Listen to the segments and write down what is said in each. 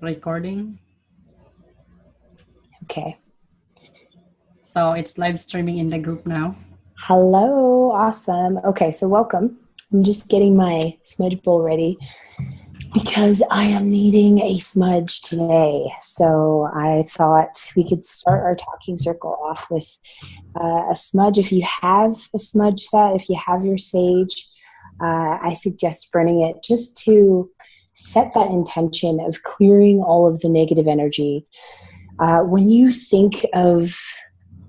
Recording. Okay. So it's live streaming in the group now. Hello. Awesome. Okay, so welcome. I'm just getting my smudge bowl ready because I am needing a smudge today. So I thought we could start our talking circle off with a smudge. If you have a smudge set, if you have your sage, I suggest burning it just to set that intention of clearing all of the negative energy. When you think of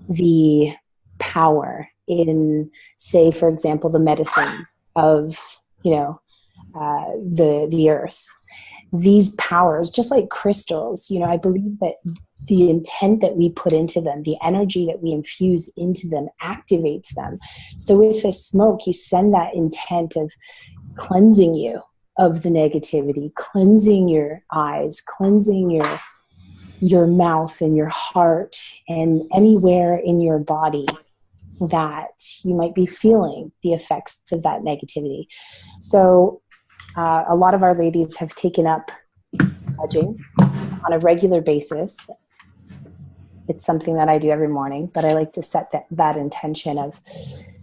the power in, say, for example, the medicine of, the earth, these powers, just like crystals, I believe that the intent that we put into them, the energy that we infuse into them, activates them. So with the smoke, you send that intent of cleansing you of the negativity, cleansing your eyes, cleansing your mouth and your heart and anywhere in your body that you might be feeling the effects of that negativity. So a lot of our ladies have taken up smudging on a regular basis. It's something that I do every morning, but I like to set that intention of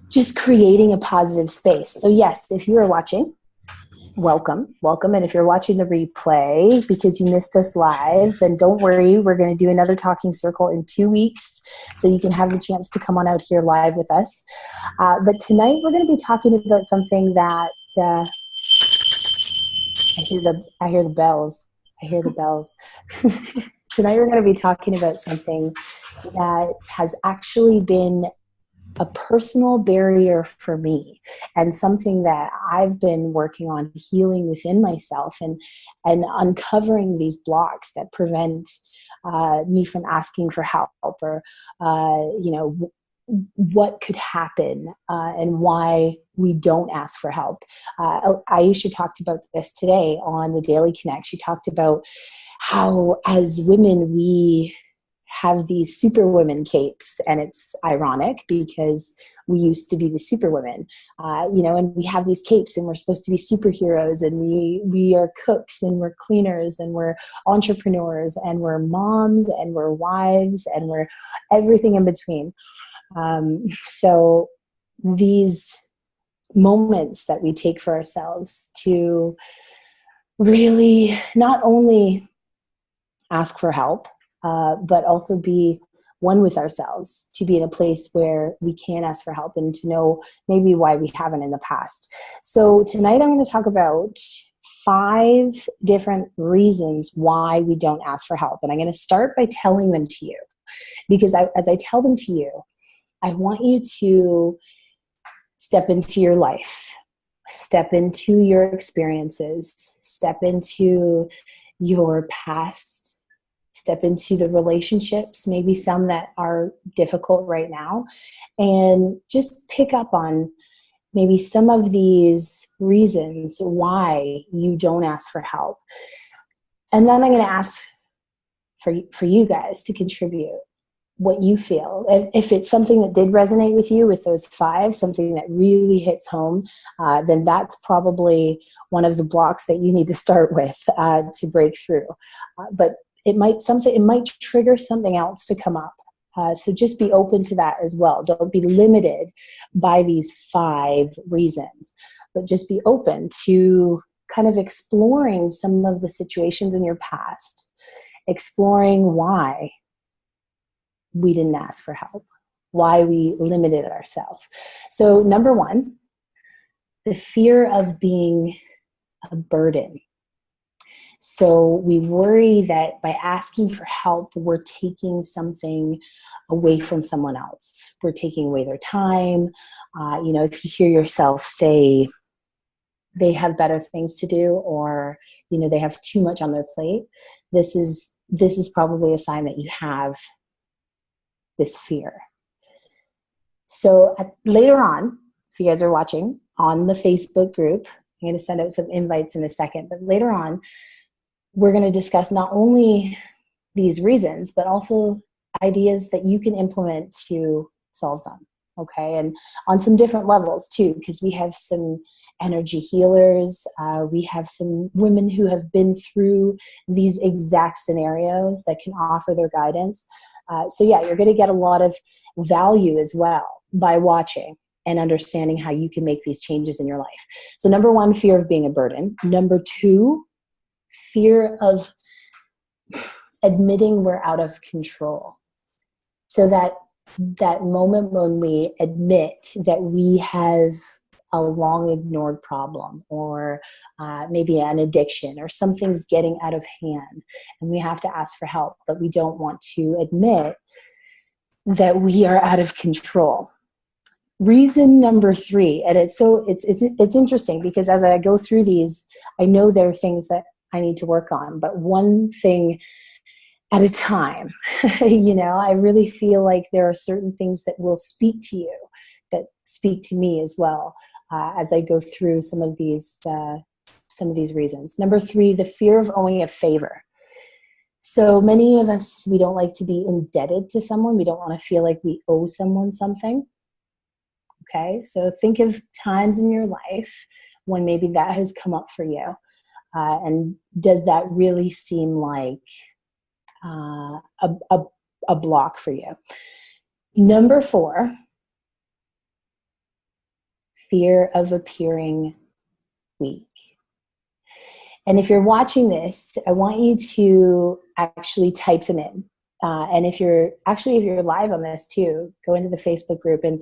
just creating a positive space. So yes, if you are watching, welcome. And if you're watching the replay because you missed us live, then don't worry. We're going to do another talking circle in 2 weeks, so you can have the chance to come on out here live with us. But tonight we're going to be talking about something that I hear the bells. Tonight we're going to be talking about something that has actually been a personal barrier for me, and something that I've been working on healing within myself and uncovering these blocks that prevent me from asking for help, or what could happen and why we don't ask for help. Aisha talked about this today on the Daily Connect. She talked about how as women we have these superwoman capes, and it's ironic because we used to be the superwomen, and we have these capes and we're supposed to be superheroes, and we are cooks and we're cleaners and we're entrepreneurs and we're moms and we're wives and we're everything in between. So these moments that we take for ourselves to really not only ask for help, but also be one with ourselves, to be in a place where we can ask for help and to know maybe why we haven't in the past. So tonight I'm going to talk about 5 different reasons why we don't ask for help. And I'm going to start by telling them to you, because as I tell them to you, I want you to step into your life, step into your experiences, step into your past, step into the relationships, maybe some that are difficult right now, and just pick up on maybe some of these reasons why you don't ask for help. And then I'm going to ask for you guys to contribute what you feel. If it's something that did resonate with you, with those 5, something that really hits home, then that's probably one of the blocks that you need to start with to break through. But it might trigger something else to come up. So just be open to that as well. Don't be limited by these 5 reasons, but just be open to kind of exploring some of the situations in your past, exploring why we didn't ask for help, why we limited ourselves. So number 1, the fear of being a burden. So we worry that by asking for help, we're taking something away from someone else. We're taking away their time. If you hear yourself say they have better things to do, or they have too much on their plate, this is probably a sign that you have this fear. So later on, if you guys are watching on the Facebook group, I'm going to send out some invites in a second, but later on, we're going to discuss not only these reasons, but also ideas that you can implement to solve them. Okay. And on some different levels too, because we have some energy healers. We have some women who have been through these exact scenarios that can offer their guidance. So yeah, you're going to get a lot of value as well by watching and understanding how you can make these changes in your life. So number one, fear of being a burden. Number two, fear of admitting we're out of control. So that moment when we admit that we have a long ignored problem, or maybe an addiction, or something's getting out of hand and we have to ask for help, but we don't want to admit that we are out of control. Reason number three, and it's interesting because as I go through these, I know there are things that I need to work on, but one thing at a time. I really feel like there are certain things that will speak to you, that speak to me as well, as I go through some of these reasons. Number three, the fear of owing a favor. So many of us, we don't like to be indebted to someone. We don't want to feel like we owe someone something. Okay, so think of times in your life when maybe that has come up for you. And does that really seem like a block for you? Number four, fear of appearing weak. And if you're watching this, I want you to actually type them in. And if you're live on this too, go into the Facebook group and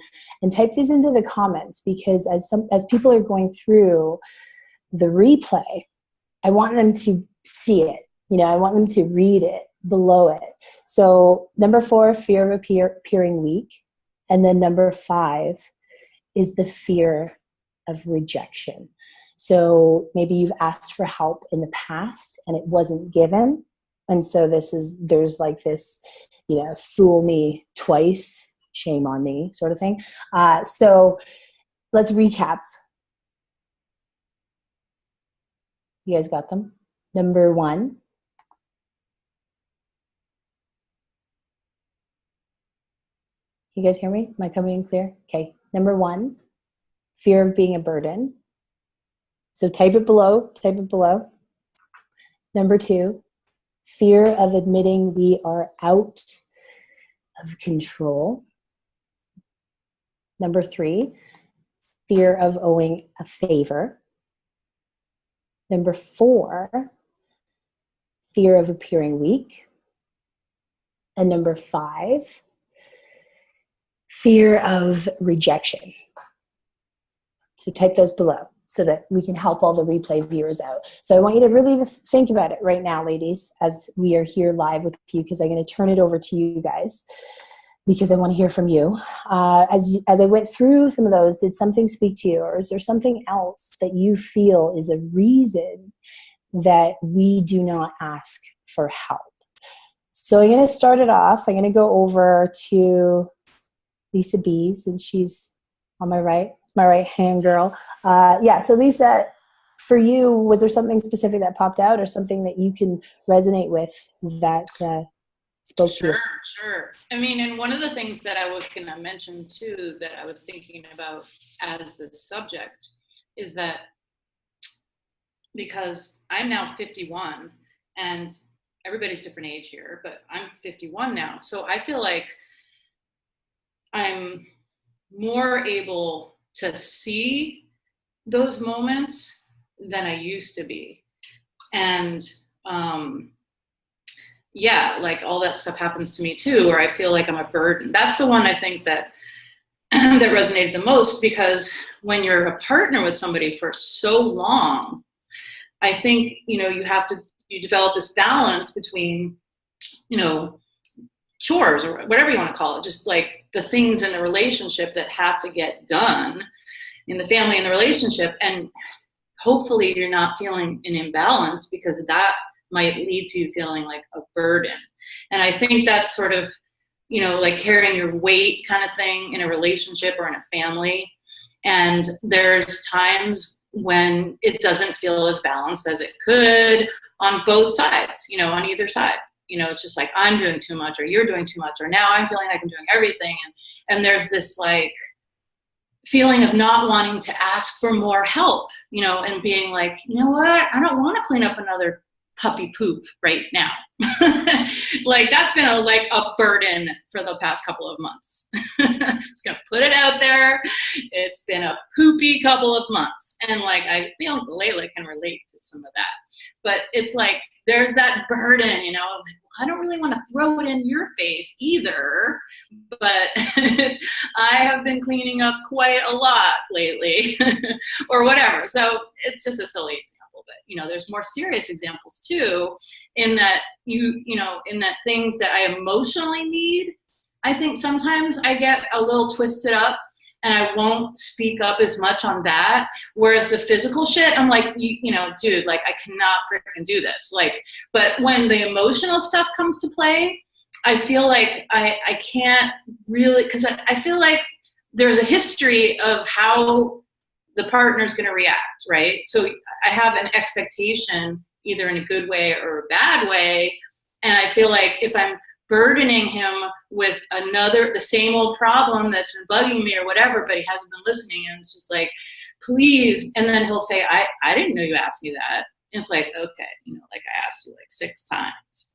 type these into the comments, because as people are going through the replay, I want them to see it. I want them to read it below it. So number four, fear of appearing weak. And then number five is the fear of rejection. So maybe you've asked for help in the past and it wasn't given. And so there's like this, fool me twice, shame on me sort of thing. So let's recap. You guys got them? Number one, you guys hear me? Am I coming in clear? Okay. Number one, fear of being a burden. So type it below. Number two, fear of admitting we are out of control. Number three, fear of owing a favor. Number four, fear of appearing weak. And number five, fear of rejection. So type those below so that we can help all the replay viewers out. So I want you to really think about it right now, ladies, as we are here live with you, because I'm going to turn it over to you guys because I want to hear from you. As I went through some of those, did something speak to you, or is there something else that you feel is a reason that we do not ask for help? So I'm going to start it off. I'm going to go over to Lisa B, since she's on my right hand girl. So Lisa, for you, was there something specific that popped out, or something that you can resonate with that spoke to you? Sure. I mean, and one of the things that I was going to mention too, that I was thinking about as the subject, is that because I'm now 51, and everybody's different age here, but I'm 51 now. So I feel like I'm more able to see those moments than I used to be. And like all that stuff happens to me too, where I feel like I'm a burden. That's the one I think that that resonated the most, because when you're a partner with somebody for so long, I think, you develop this balance between, chores or whatever you want to call it, just like the things in the relationship that have to get done in the family and the relationship. And hopefully you're not feeling an imbalance, because that might lead to you feeling like a burden. And I think that's sort of, like carrying your weight kind of thing in a relationship or in a family. And there's times when it doesn't feel as balanced as it could on both sides, on either side. It's just like, I'm doing too much, or you're doing too much, or now I'm feeling like I'm doing everything. And there's this like feeling of not wanting to ask for more help, and being like, you know what, I don't want to clean up another puppy poop right now. Like that's been a burden for the past couple of months. Just gonna put it out there. It's been a poopy couple of months. And like, I think Layla can relate to some of that, but it's like, there's that burden, I don't really want to throw it in your face either, but I have been cleaning up quite a lot lately or whatever. So it's just a silly example, but there's more serious examples too, in that in that things that I emotionally need. I think sometimes I get a little twisted up and I won't speak up as much on that. Whereas the physical shit, I'm like, dude, like I cannot freaking do this. Like, but when the emotional stuff comes to play, I feel like I can't really, because I feel like there's a history of how the partner's going to react, right? So I have an expectation, either in a good way or a bad way. And I feel like if I'm burdening him with the same old problem that's been bugging me or whatever, but he hasn't been listening, and it's just like, please. And then he'll say, I didn't know you asked me that. And it's like, okay, like I asked you like 6 times,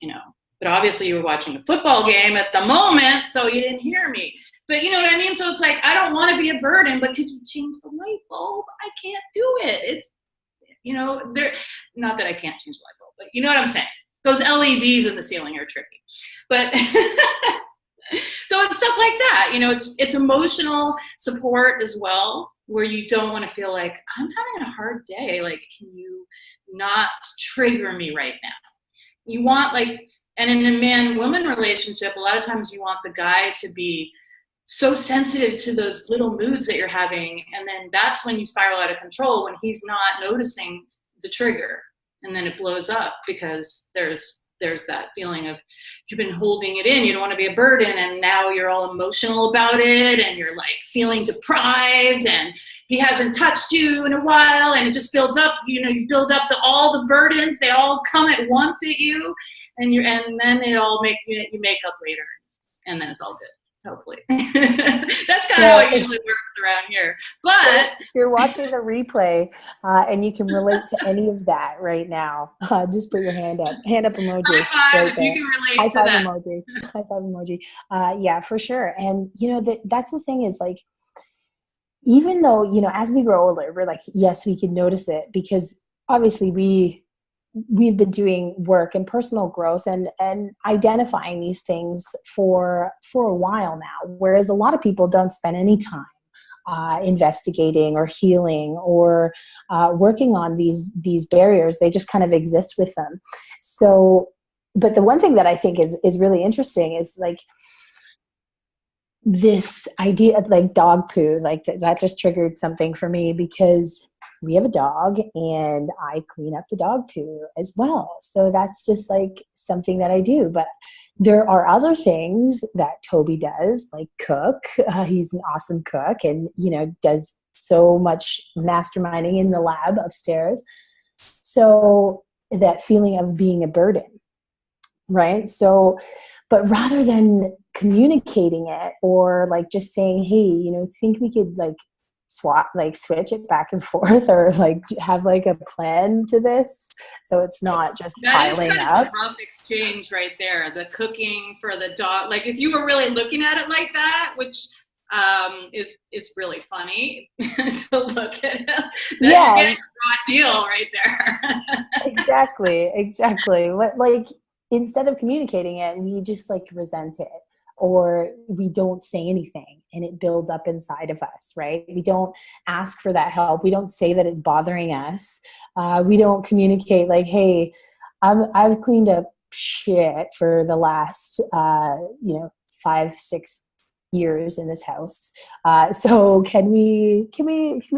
but obviously you were watching a football game at the moment, so you didn't hear me. But you know what I mean? So it's like, I don't want to be a burden, but could you change the light bulb? I can't do it. It's, not that I can't change the light bulb, but you know what I'm saying? Those LEDs in the ceiling are tricky. But so it's stuff like that, it's emotional support as well, where you don't want to feel like I'm having a hard day. Like, can you not trigger me right now? You want and in a man-woman relationship, a lot of times you want the guy to be so sensitive to those little moods that you're having. And then that's when you spiral out of control, when he's not noticing the trigger. And then it blows up because there's that feeling of you've been holding it in. You don't want to be a burden. And now you're all emotional about it. And you're like feeling deprived and he hasn't touched you in a while. And it just builds up, you build up all the burdens. They all come at once at you. And then it all you make up later. And then it's all good. Hopefully. That's kind of how it usually works around here. But so you're watching the replay and you can relate to any of that right now. Just put your hand up emoji. High five if you can relate to that. Emoji. High five emoji. Yeah, for sure. And that's the thing is like, even though, as we grow older, we're like, yes, we can notice it because obviously we've been doing work and personal growth and identifying these things for a while now, whereas a lot of people don't spend any time investigating or healing or working on these barriers. They just kind of exist with them. So, but the one thing that I think is really interesting is like this idea of like dog poo, like that just triggered something for me because we have a dog and I clean up the dog poo as well. So that's just like something that I do. But there are other things that Toby does, like cook. He's an awesome cook and, does so much masterminding in the lab upstairs. So that feeling of being a burden, right? So, but rather than communicating it or like just saying, hey, think we could like switch it back and forth or like have like a plan to this so it's not just piling up. That is kind of a rough exchange right there, the cooking for the dog. Like if you were really looking at it like that, which is really funny to look at, then you're getting a raw deal right there. Exactly. Like instead of communicating it, we just like resent it. Or we don't say anything and it builds up inside of us, right? We don't ask for that help. We don't say that it's bothering us. We don't communicate like, hey, I've cleaned up shit for the last, 5-6 years in this house. So can we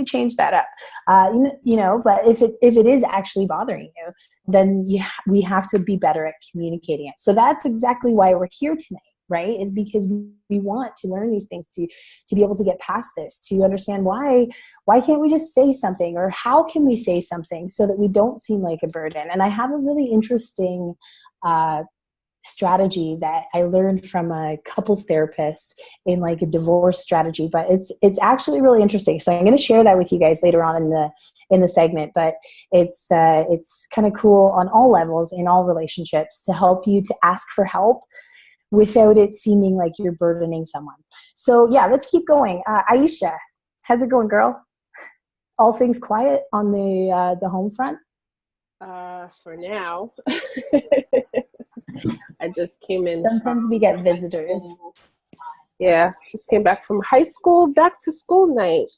change that up? But if it is actually bothering you, then we have to be better at communicating it. So that's exactly why we're here tonight. Right, is because we want to learn these things to be able to get past this, to understand why can't we just say something, or how can we say something so that we don't seem like a burden. And I have a really interesting strategy that I learned from a couples therapist in like a divorce strategy, but it's actually really interesting. So I'm going to share that with you guys later on in the segment, but it's kind of cool on all levels in all relationships to help you to ask for help without it seeming like you're burdening someone. So yeah, let's keep going. Aisha, how's it going, girl? All things quiet on the home front? For now. I just came in. Sometimes we get visitors. Yeah, just came back from high school, back to school night.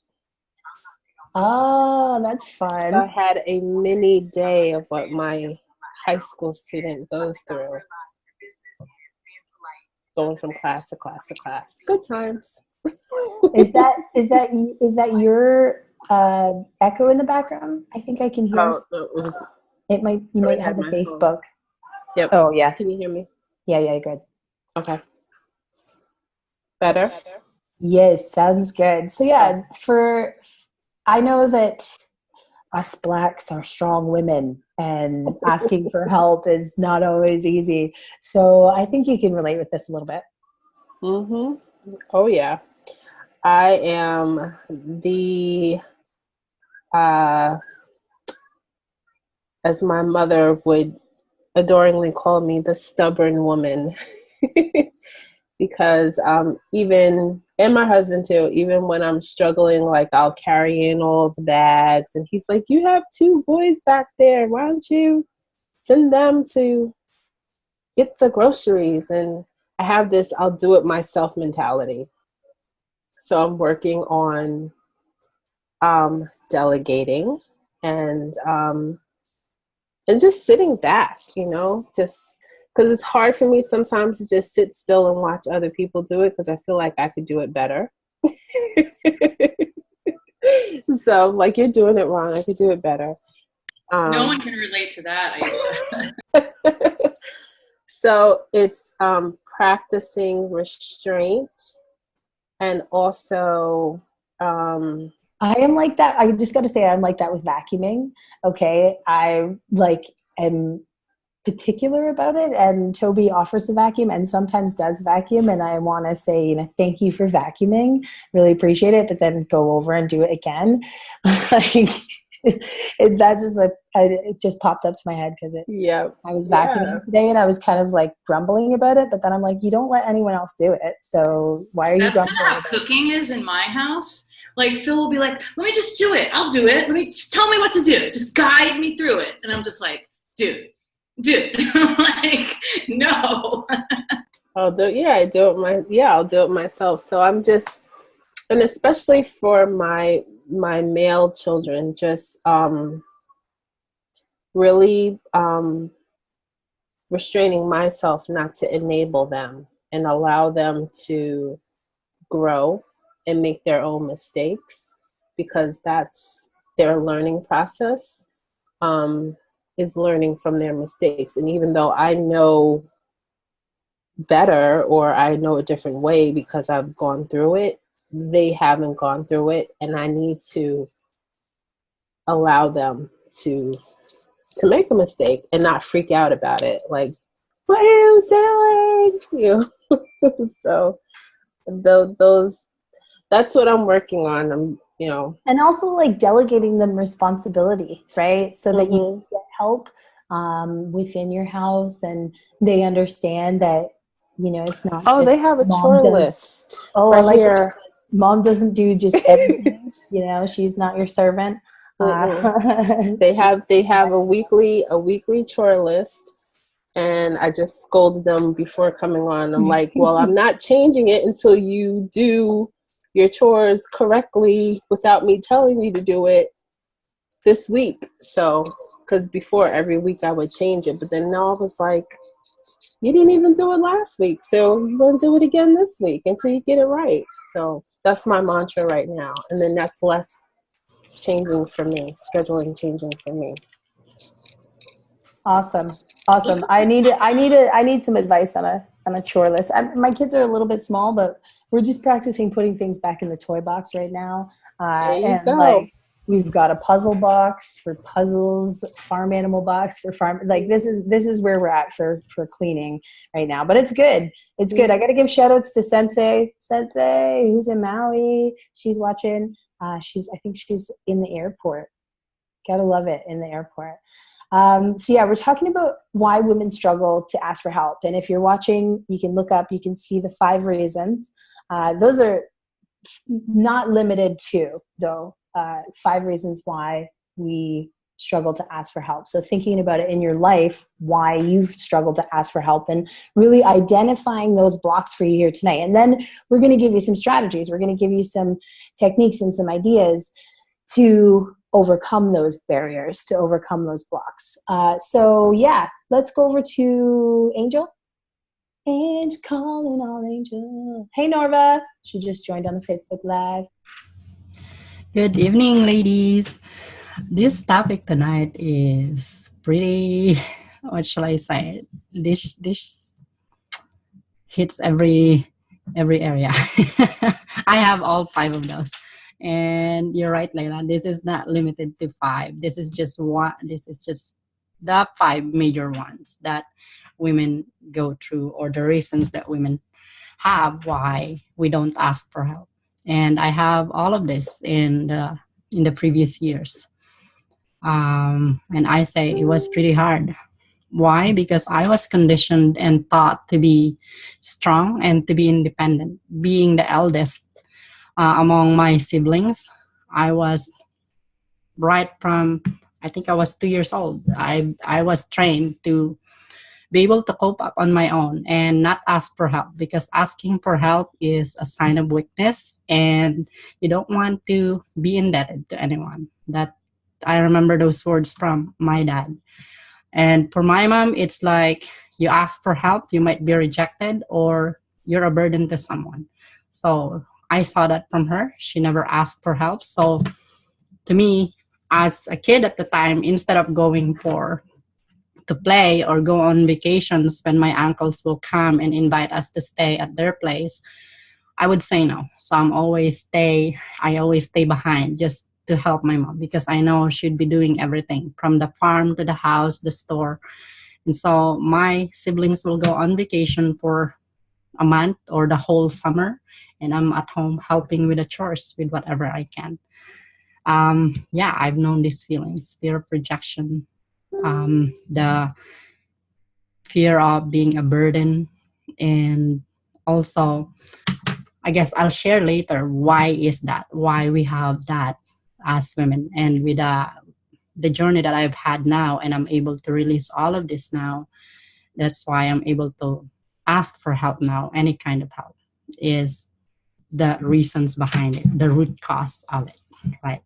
Oh, that's fun. So I had a mini day of what my high school student goes through. Going from class to class to class. Good times. Is that your echo in the background? I think I can hear. You might have the Facebook. Phone. Yep. Oh yeah. Can you hear me? Yeah, good. Okay. Better? Yes, sounds good. So yeah, I know that us Blacks are strong women and asking for help is not always easy. So I think you can relate with this a little bit. Mm-hmm. Oh yeah. I am the as my mother would adoringly call me, the stubborn woman. Because even, and my husband too, even when I'm struggling, like I'll carry in all the bags and he's like, you have 2 boys back there, why don't you send them to get the groceries? And I have this I'll do it myself mentality. So I'm working on delegating and just sitting back, just because it's hard for me sometimes to just sit still and watch other people do it because I feel like I could do it better. So like, you're doing it wrong, I could do it better. No one can relate to that. So it's practicing restraint and also I am like that. I just got to say I'm like that with vacuuming. Okay. I am particular about it, and Toby offers to vacuum and sometimes does vacuum, and I want to say, thank you for vacuuming, really appreciate it, but then go over and do it again. That's just like, it just popped up to my head because I was vacuuming today and I was kind of like grumbling about it, but then I'm like, you don't let anyone else do it, so why are you grumbling? That's kind of how cooking is in my house. Like Phil will be like, let me just do it, I'll do it, just tell me what to do, just guide me through it, and I'm just like, dude, like, no. I'll do it myself. So I'm just, and especially for my male children, just really restraining myself not to enable them and allow them to grow and make their own mistakes, because that's their learning process. Is learning from their mistakes. And even though I know better or I know a different way because I've gone through it, they haven't gone through it, and I need to allow them to make a mistake and not freak out about it. Like, what are you doing? So that's what I'm working on. And also like delegating them responsibility, right? So that you get help within your house, and they understand that, it's not just they have a chore list. Oh, right, I like here. Mom doesn't do just everything. She's not your servant. They have a weekly chore list, and I just scolded them before coming on. I'm like, well, I'm not changing it until you do your chores correctly without me telling you to do it this week. So, because before every week I would change it, but then now I was like, you didn't even do it last week, so you're going to do it again this week until you get it right. So that's my mantra right now. And then that's less changing for me, scheduling changing for me. Awesome. I need some advice on a chore list. My kids are a little bit small, but we're just practicing putting things back in the toy box right now. There you go. We've got a puzzle box for puzzles, farm animal box for farm. Like this is where we're at for cleaning right now. But it's good. It's good. I got to give shout outs to Sensei, who's in Maui. She's watching. I think she's in the airport. Gotta love it in the airport. So yeah, we're talking about why women struggle to ask for help. And if you're watching, you can look up, you can see the 5 reasons. Those are not limited to, though, 5 reasons why we struggle to ask for help. So thinking about it in your life, why you've struggled to ask for help, and really identifying those blocks for you here tonight. And then we're going to give you some strategies. We're going to give you some techniques and some ideas to overcome those barriers, to overcome those blocks. So yeah, let's go over to Angel. Angel calling all Angel. Hey Norva, she just joined on the Facebook Live. Good evening, ladies. This topic tonight is pretty, what shall I say? This hits every area. I have all 5 of those. And you're right, Layla. This is not limited to 5. This is just the 5 major ones that women go through, or the reasons that women have why we don't ask for help. And I have all of this in the previous years. And I say it was pretty hard. Why? Because I was conditioned and taught to be strong and to be independent. Being the eldest among my siblings, I was right from, I think I was 2 years old. I was trained to be able to cope up on my own and not ask for help, because asking for help is a sign of weakness and you don't want to be indebted to anyone. That I remember those words from my dad. And for my mom, it's like you ask for help, you might be rejected or you're a burden to someone. So I saw that from her. She never asked for help. So to me, as a kid at the time, instead of going to play or go on vacations when my uncles will come and invite us to stay at their place, I would say no. So I always stay behind just to help my mom, because I know she'd be doing everything from the farm to the house, the store. And so my siblings will go on vacation for a month or the whole summer, and I'm at home helping with the chores, with whatever I can. Yeah, I've known these feelings: fear of rejection, the fear of being a burden, and also, I guess I'll share later why is that, why we have that as women. And with the journey that I've had now, and I'm able to release all of this now, that's why I'm able to ask for help now. Any kind of help is the reasons behind it, the root cause of it, right?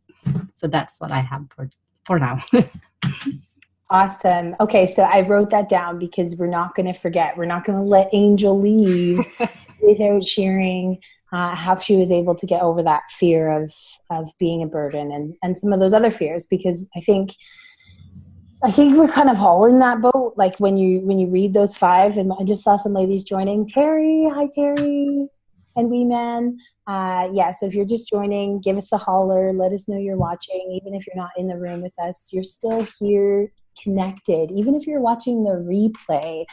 So that's what I have for now. Awesome. Okay, so I wrote that down because we're not going to forget. We're not going to let Angel leave without sharing how she was able to get over that fear of being a burden and some of those other fears, because I think we're kind of all in that boat. Like when you read those 5, and I just saw some ladies joining. Terry, hi Terry, and Wee Man. Yeah, so if you're just joining, give us a holler. Let us know you're watching. Even if you're not in the room with us, you're still here, connected. Even if you're watching the replay,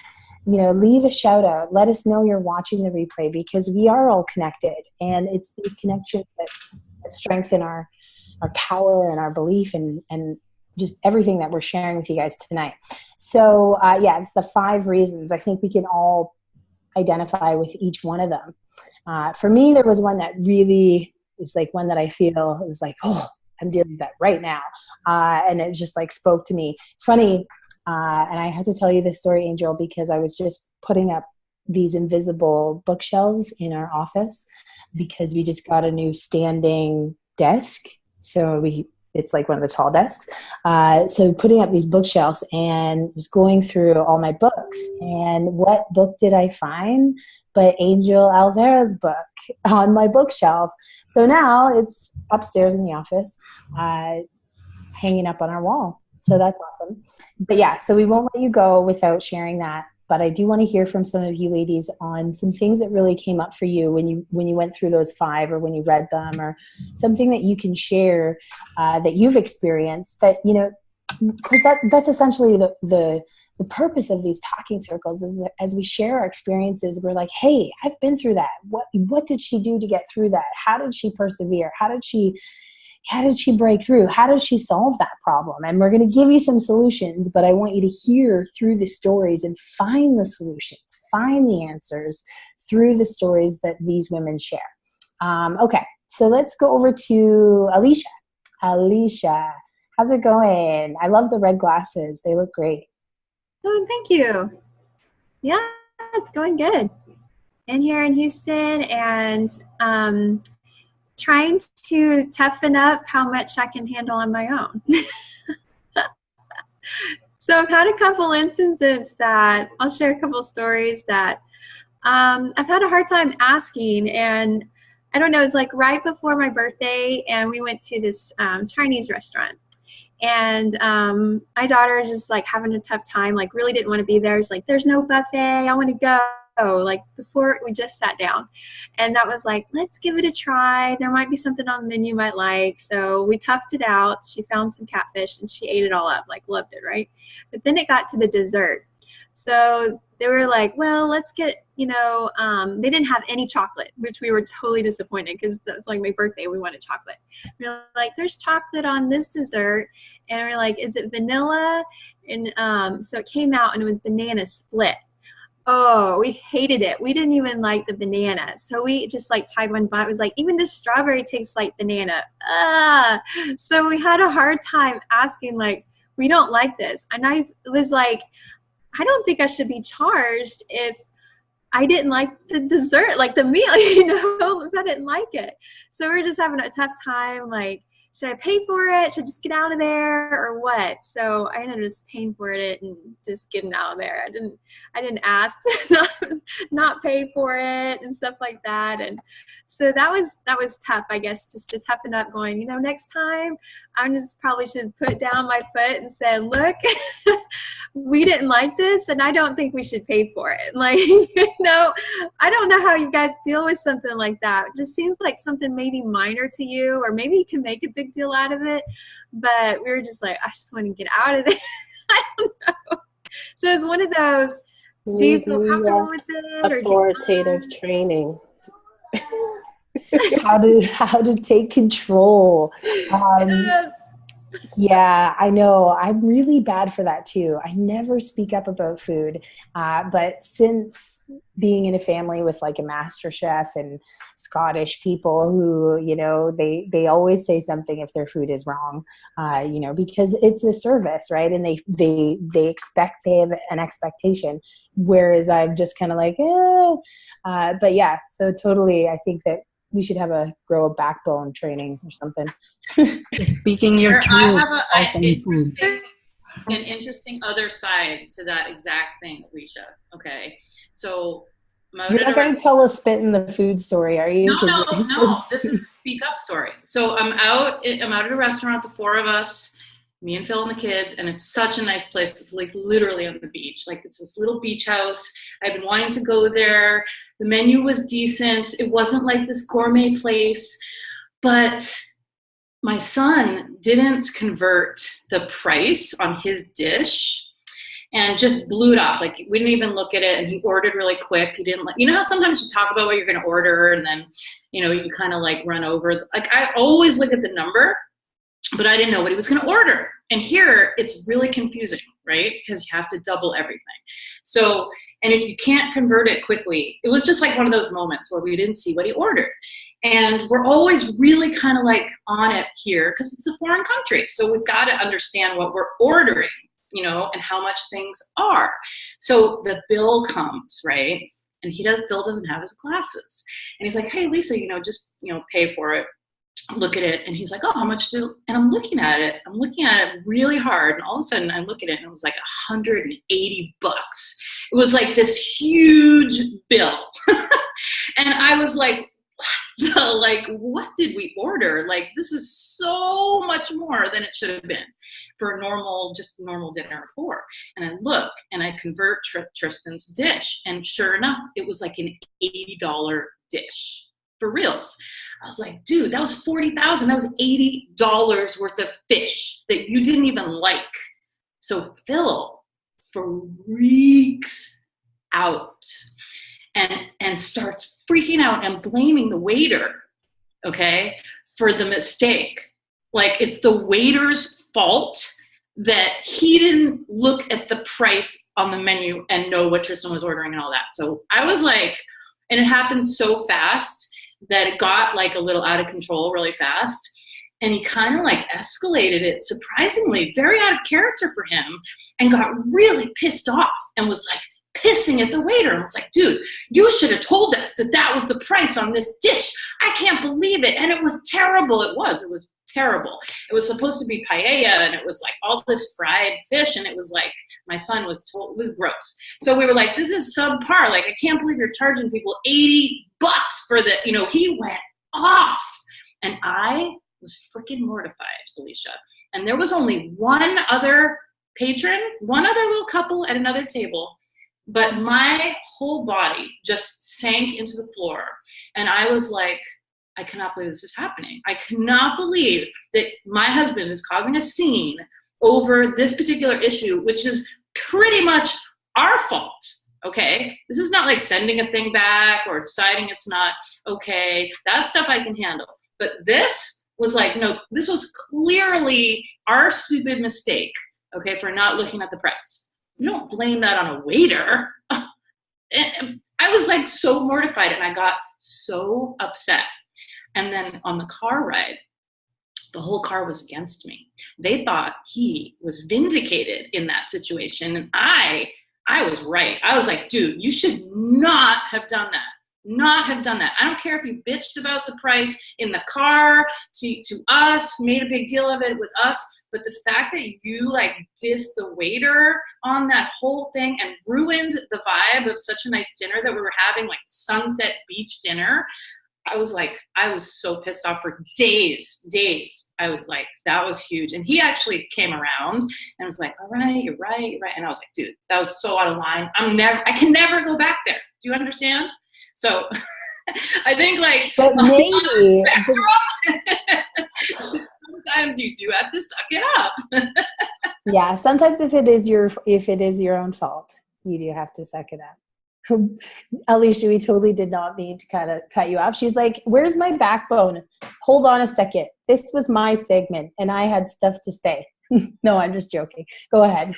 leave a shout out. Let us know you're watching the replay, because we are all connected, and it's these connections that strengthen our power and our belief and just everything that we're sharing with you guys tonight. So yeah, it's the 5 reasons. I think we can all identify with each one of them. For me, there was one that really is like one that I feel it was like, oh, I'm dealing with that right now. And it just like spoke to me. Funny, and I had to tell you this story, Angel, because I was just putting up these invisible bookshelves in our office, because we just got a new standing desk. So it's like one of the tall desks. So putting up these bookshelves and was going through all my books. And what book did I find but Angel Alvera's book on my bookshelf? So now it's upstairs in the office, hanging up on our wall. So that's awesome. But yeah, so we won't let you go without sharing that but I do want to hear from some of you ladies on some things that really came up for you when you went through those 5, or when you read them, or something that you can share that you've experienced that, you know, because that's essentially the purpose of these talking circles, is that as we share our experiences, we're like, hey, I've been through that. What did she do to get through that? How did she persevere? How did she break through? How did she solve that problem? And we're going to give you some solutions, but I want you to hear through the stories and find the solutions, find the answers through the stories that these women share. Okay, so let's go over to Alicia. Alicia, how's it going? I love the red glasses. They look great. Oh, thank you. Yeah, it's going good. In here in Houston, and trying to toughen up how much I can handle on my own. So I've had a couple instances that I'll share, a couple stories that I've had a hard time asking, and I don't know, it's like right before my birthday, and we went to this Chinese restaurant, and my daughter just like having a tough time, like really didn't want to be there. She's like, there's no buffet, I want to go. Like before we just sat down, and that was like, let's give it a try, there might be something on the menu you might like. So we toughed it out. She found some catfish and she ate it all up, like loved it, right? But then it got to the dessert, so they were like, well, let's get, you know, they didn't have any chocolate, which we were totally disappointed, because that's like my birthday, we wanted chocolate. We were like, there's chocolate on this dessert, and we're like, is it vanilla? And so it came out and it was banana split. Oh, we hated it. We didn't even like the banana. So we just like tried one bite. It was like, even the strawberry tastes like banana. So we had a hard time asking, like, we don't like this. And I was like, I don't think I should be charged if I didn't like the dessert, like the meal, you know, if I didn't like it. So we're just having a tough time, like, should I pay for it? Should I just get out of there, or what? So I ended up just paying for it and just getting out of there. I didn't ask to not pay for it and stuff like that. And so that was tough, I guess, just to toughen up, going, you know, next time I just probably should put down my foot and say, look, we didn't like this, and I don't think we should pay for it. Like, you know, I don't know how you guys deal with something like that. It just seems like something maybe minor to you, or maybe you can make a big deal out of it. But we were just like, I just want to get out of there. I don't know. So it's one of those, do you feel comfortable with it? Authoritative training. how to take control. Yeah, I know. I'm really bad for that too. I never speak up about food. But since being in a family with like a master chef and Scottish people who, you know, they always say something if their food is wrong, you know, because it's a service, right? And they have an expectation. Whereas I'm just kind of like, but yeah, so totally. I think that we should grow a backbone training or something. Speaking your truth. I have an interesting other side to that exact thing, Alicia. Okay, so you're not going to tell us spit in the food story, are you? No. This is a speak up story. So I'm out at a restaurant, the 4 of us, me and Phil and the kids, and it's such a nice place. It's like literally on the beach. Like, it's this little beach house. I've been wanting to go there. The menu was decent. It wasn't like this gourmet place, but my son didn't convert the price on his dish and just blew it off. Like, we didn't even look at it, and he ordered really quick. He didn't you know how sometimes you talk about what you're going to order, and then, you know, you kind of like run over. Like, I always look at the number, but I didn't know what he was going to order. And here it's really confusing, right? Because you have to double everything. So, and if you can't convert it quickly, it was just like one of those moments where we didn't see what he ordered. And we're always really kind of like on it here because it's a foreign country. So we've got to understand what we're ordering, you know, and how much things are. So the bill comes, right? And Phil doesn't have his glasses. And he's like, hey, Lisa, you know, just, you know, pay for it. Look at it, and he's like, oh, how much and I'm looking at it really hard, and all of a sudden I look at it and it was like $180. It was like this huge bill. And I was like, what? like, what did we order? Like, this is so much more than it should have been for a normal dinner of 4. And I look and I convert Tristan's dish. And sure enough, it was like an $80 dish for reals. I was like, dude, that was $40,000. That was $80 worth of fish that you didn't even like. So Phil freaks out and starts freaking out and blaming the waiter, okay, for the mistake. Like, it's the waiter's fault that he didn't look at the price on the menu and know what Tristan was ordering and all that. So I was like, and it happened so fast that it got like a little out of control really fast. And he kind of like escalated it, surprisingly, very out of character for him, and got really pissed off and was like pissing at the waiter. And was like, dude, you should have told us that that was the price on this dish. I can't believe it. And it was terrible. It was terrible. It was supposed to be paella, and it was like all this fried fish. And it was like, my son was told, it was gross. So we were like, this is subpar. Like, I can't believe you're charging people $80 for the, he went off. And I was freaking mortified, Alicia. And there was only one other patron, one other little couple at another table, but my whole body just sank into the floor. And I was like, I cannot believe this is happening. I cannot believe that my husband is causing a scene over this particular issue, which is pretty much our fault. Okay, this is not like sending a thing back or deciding it's not okay. That stuff I can handle. But this was like, no, this was clearly our stupid mistake, okay, for not looking at the price. You don't blame that on a waiter. I was like so mortified, and I got so upset. And then on the car ride, the whole car was against me. They thought he was vindicated in that situation, and I was right. I was like, dude, you should not have done that. Not have done that. I don't care if you bitched about the price in the car to us, made a big deal of it with us, but the fact that you like dissed the waiter on that whole thing and ruined the vibe of such a nice dinner that we were having, like sunset beach dinner, I was so pissed off for days. I was like, that was huge. And he actually came around and was like, all right, you're right. And I was like, dude, that was so out of line. I can never go back there. Do you understand? So I think like, but maybe sometimes you do have to suck it up. Yeah, sometimes if it is your own fault, you do have to suck it up. Alicia, we totally did not mean to kind of cut you off. She's like, where's my backbone? Hold on a second. This was my segment and I had stuff to say. No, I'm just joking. Go ahead.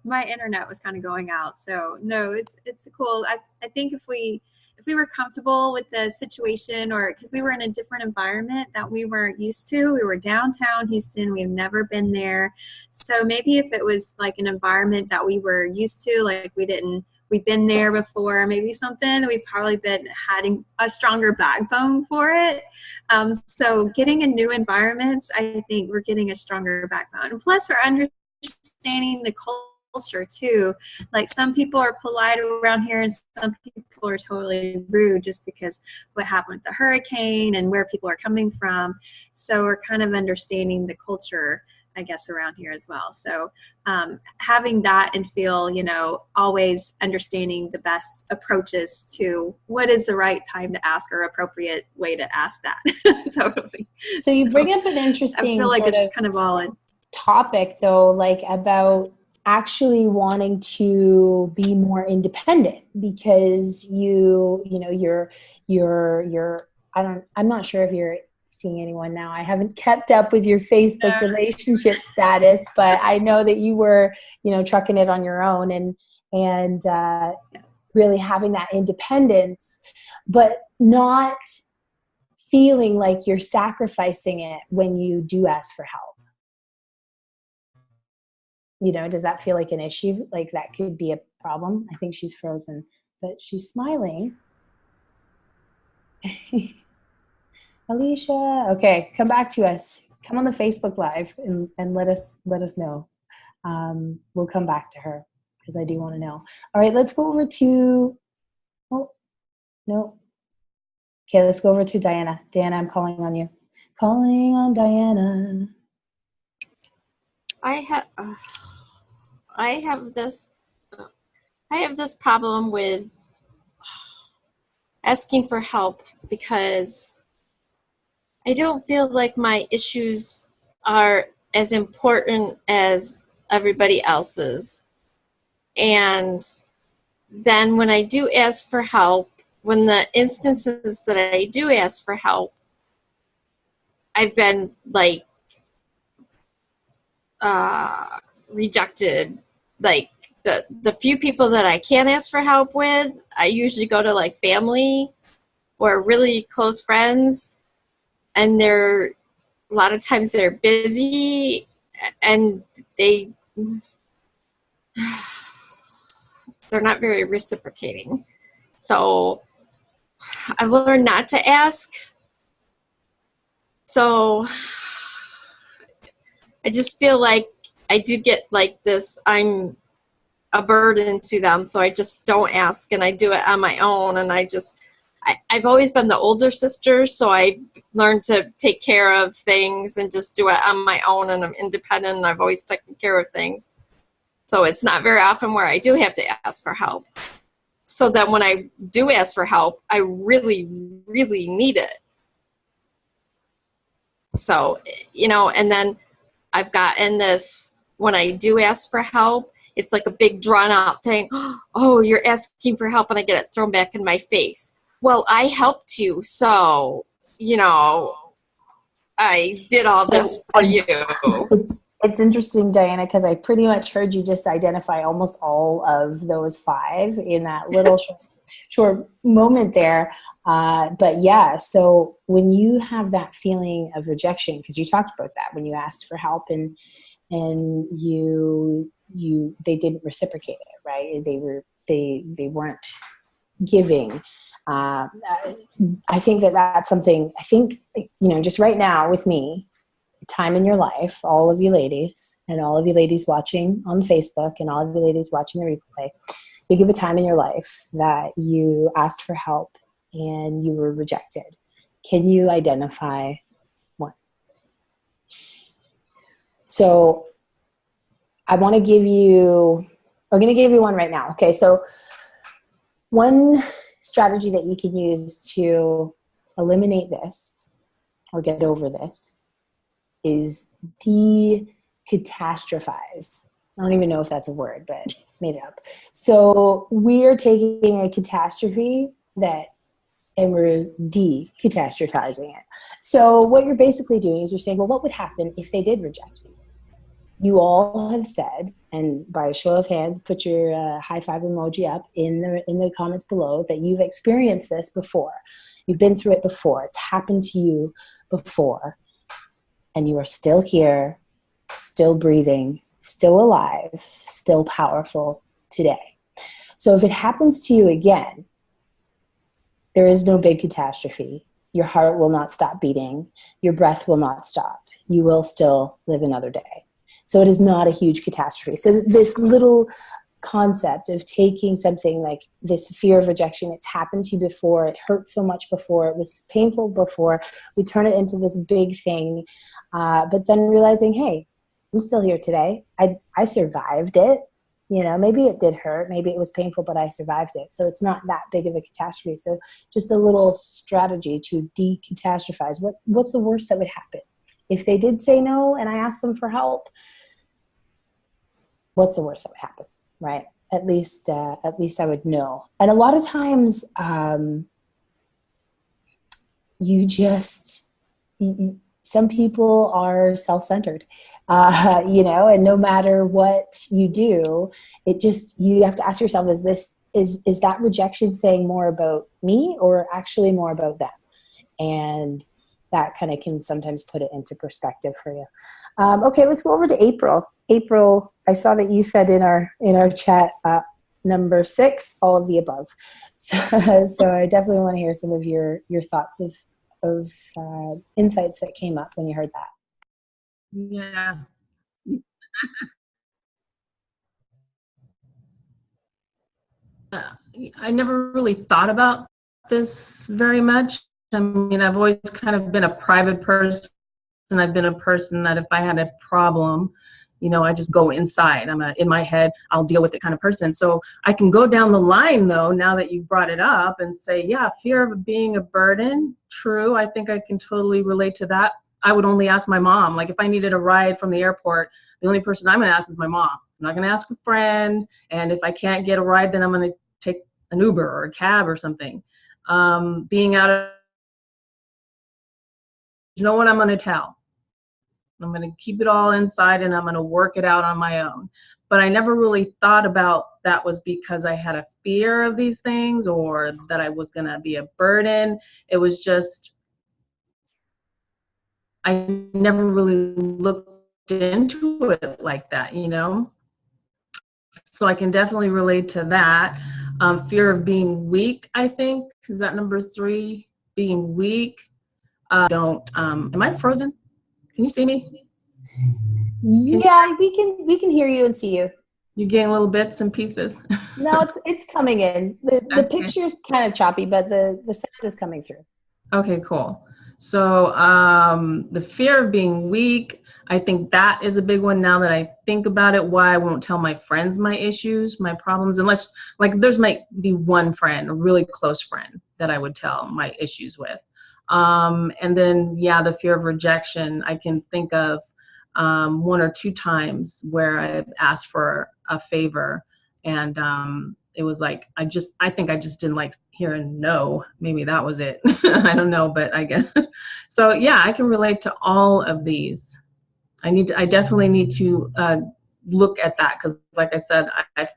My internet was kind of going out. So no, it's cool. I think if we were comfortable with the situation, or because we were in a different environment that we weren't used to, we were downtown Houston, we've never been there. So maybe if it was like an environment that we were used to, like we've been there before, maybe something, we've probably been having a stronger backbone for it. So getting in new environments, I think we're getting a stronger backbone. And plus we're understanding the culture too. Like some people are polite around here and some people are totally rude just because what happened with the hurricane and where people are coming from. So we're kind of understanding the culture, I guess, around here as well. So having that and feel, always understanding the best approaches to what is the right time to ask or appropriate way to ask that. Totally. So you bring up an interesting I feel like it's kind of all in topic though, like about actually wanting to be more independent because you're I'm not sure if you're seeing anyone now. I haven't kept up with your Facebook relationship status, but I know that you were, trucking it on your own and really having that independence, but not feeling like you're sacrificing it when you do ask for help. Does that feel like an issue? Like that could be a problem? I think she's frozen, but she's smiling. Alicia, okay, come back to us. Come on the Facebook Live and let us know. We'll come back to her. because I do want to know. All right, let's go over to, oh, no. Okay, let's go over to Diana. Diana, I'm calling on you. Calling on Diana. I have this problem with asking for help because I don't feel like my issues are as important as everybody else's. And then when I do ask for help, when the instances that I do ask for help, I've been like rejected. Like the few people that I can ask for help with, I usually go to like family or really close friends, and a lot of times they're busy and they're not very reciprocating. So I've learned not to ask. So I just feel like I do get like this, I'm a burden to them, so I just don't ask and I do it on my own. And I've always been the older sister, so I learned to take care of things and just do it on my own, and I'm independent and I've always taken care of things. So it's not very often where I do have to ask for help. So that when I do ask for help, I really, really need it. So, and then I've gotten this, when I do ask for help, it's like a big drawn out thing. Oh, you're asking for help, and I get it thrown back in my face. Well, I helped you, so, I did all this for you. It's interesting, Diana, because I pretty much heard you just identify almost all of those 5 in that little short moment there. But yeah, so when you have that feeling of rejection, because you talked about that when you asked for help and they didn't reciprocate it, right? They weren't giving. I think that's something, just right now with me, time in your life, all of you ladies and all of you ladies watching on Facebook and all of you ladies watching the replay, you give a time in your life that you asked for help and you were rejected. Can you identify one? So we're going to give you one right now. Okay, so one strategy that you can use to eliminate this or get over this is decatastrophize. I don't even know if that's a word, but made it up. So we are taking a catastrophe and we're decatastrophizing it. So what you're basically doing is you're saying, well, what would happen if they did reject me? You all have said, and by a show of hands, put your high five emoji up in the comments below, that you've experienced this before. You've been through it before. It's happened to you before. And you are still here, still breathing, still alive, still powerful today. So if it happens to you again, there is no big catastrophe. Your heart will not stop beating. Your breath will not stop. You will still live another day. So it is not a huge catastrophe. So this little concept of taking something like this fear of rejection, it's happened to you before, it hurt so much before, it was painful before, we turn it into this big thing, but then realizing, hey, I'm still here today. I survived it. Maybe it did hurt, maybe it was painful, but I survived it. So it's not that big of a catastrophe. So just a little strategy to decatastrophize. What's the worst that would happen? If they did say no and I asked them for help, what's the worst that would happen, right? At least I would know. And a lot of times, some people are self-centered, and no matter what you do, you have to ask yourself, is that rejection saying more about me or actually more about them? And that kind of can sometimes put it into perspective for you. Okay, let's go over to April. April, I saw that you said in our chat, number 6, all of the above. So I definitely want to hear some of your thoughts of insights that came up when you heard that. Yeah. I never really thought about this very much. I mean, I've always kind of been a private person. I've been a person that if I had a problem, you know, I just go inside. In my head, I'll deal with it kind of person. So I can go down the line, though, now that you brought it up, and say, yeah, fear of being a burden. True. I think I can totally relate to that. I would only ask my mom. Like if I needed a ride from the airport, the only person I'm going to ask is my mom. I'm not going to ask a friend. And if I can't get a ride, then I'm going to take an Uber or a cab or something. Being out of, you know what I'm going to tell. I'm going to keep it all inside and I'm going to work it out on my own. But I never really thought about that was because I had a fear of these things or that I was going to be a burden. It was just, I never really looked into it like that, you know? So I can definitely relate to that. Fear of being weak, I think, is that number 3, being weak. Am I frozen? Can you see me? Yeah, we can hear you and see you. You're getting little bits and pieces. No, it's coming in. The Okay. picture's kind of choppy, but the sound is coming through. Okay, cool. So the fear of being weak, I think that is a big one now that I think about it, why I won't tell my friends my issues, my problems, unless, like, there's might be one friend, a really close friend that I would tell my issues with. And then, yeah, the fear of rejection, I can think of 1 or 2 times where I've asked for a favor and it was like, I think I just didn't like hearing no. Maybe that was it. I don't know, but I guess. So yeah, I can relate to all of these. I definitely need to look at that because, like I said, I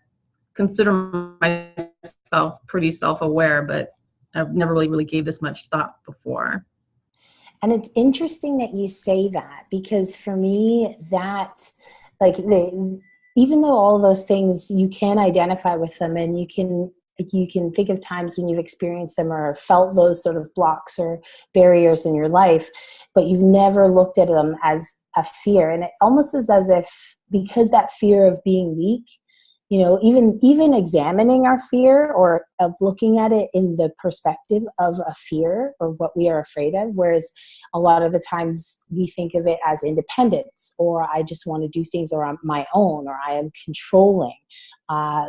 consider myself pretty self-aware, but I've never really gave this much thought before. And it's interesting that you say that because for me, that even though all of those things you can identify with them and you can think of times when you've experienced them or felt those sort of blocks or barriers in your life, but you've never looked at them as a fear. And it almost is as if because that fear of being weak, you know, even examining our fear or of looking at it in the perspective of a fear or what we are afraid of, whereas a lot of the times we think of it as independence or I just want to do things on my own or I am controlling.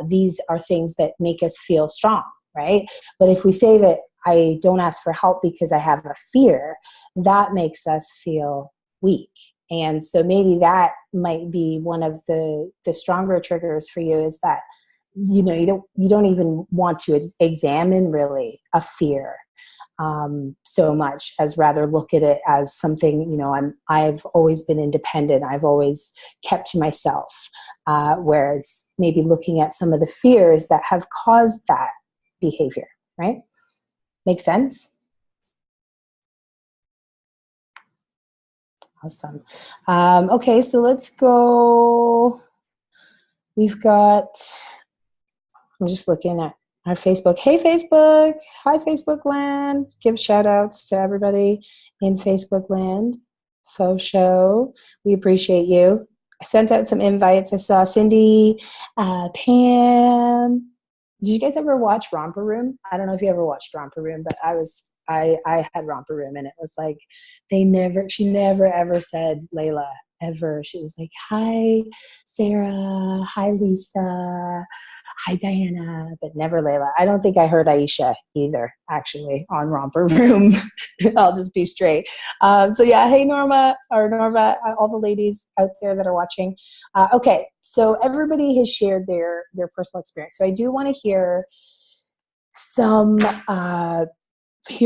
These are things that make us feel strong, right? But if we say that I don't ask for help because I have a fear, that makes us feel weak. And so maybe that might be one of the stronger triggers for you is that, you know, you don't even want to examine really a fear so much as rather look at it as something, you know, I've always been independent. I've always kept to myself. Whereas maybe looking at some of the fears that have caused that behavior, right? Make sense? Awesome. Okay, so let's go. We've got, I'm just looking at our Facebook. Hey, Facebook. Hi, Facebook land. Give shout outs to everybody in Facebook land. Faux show. We appreciate you. I sent out some invites. I saw Cindy, Pam. Did you guys ever watch Romper Room? I don't know if you ever watched Romper Room, but I had Romper Room and it was like she never ever said Layla ever. She was like, hi Sarah, hi Lisa, hi Diana, but never Layla. I don't think I heard Aisha either actually on Romper Room. I'll just be straight. So yeah, hey Norma, all the ladies out there that are watching. Okay, so everybody has shared their personal experience. So I do want to hear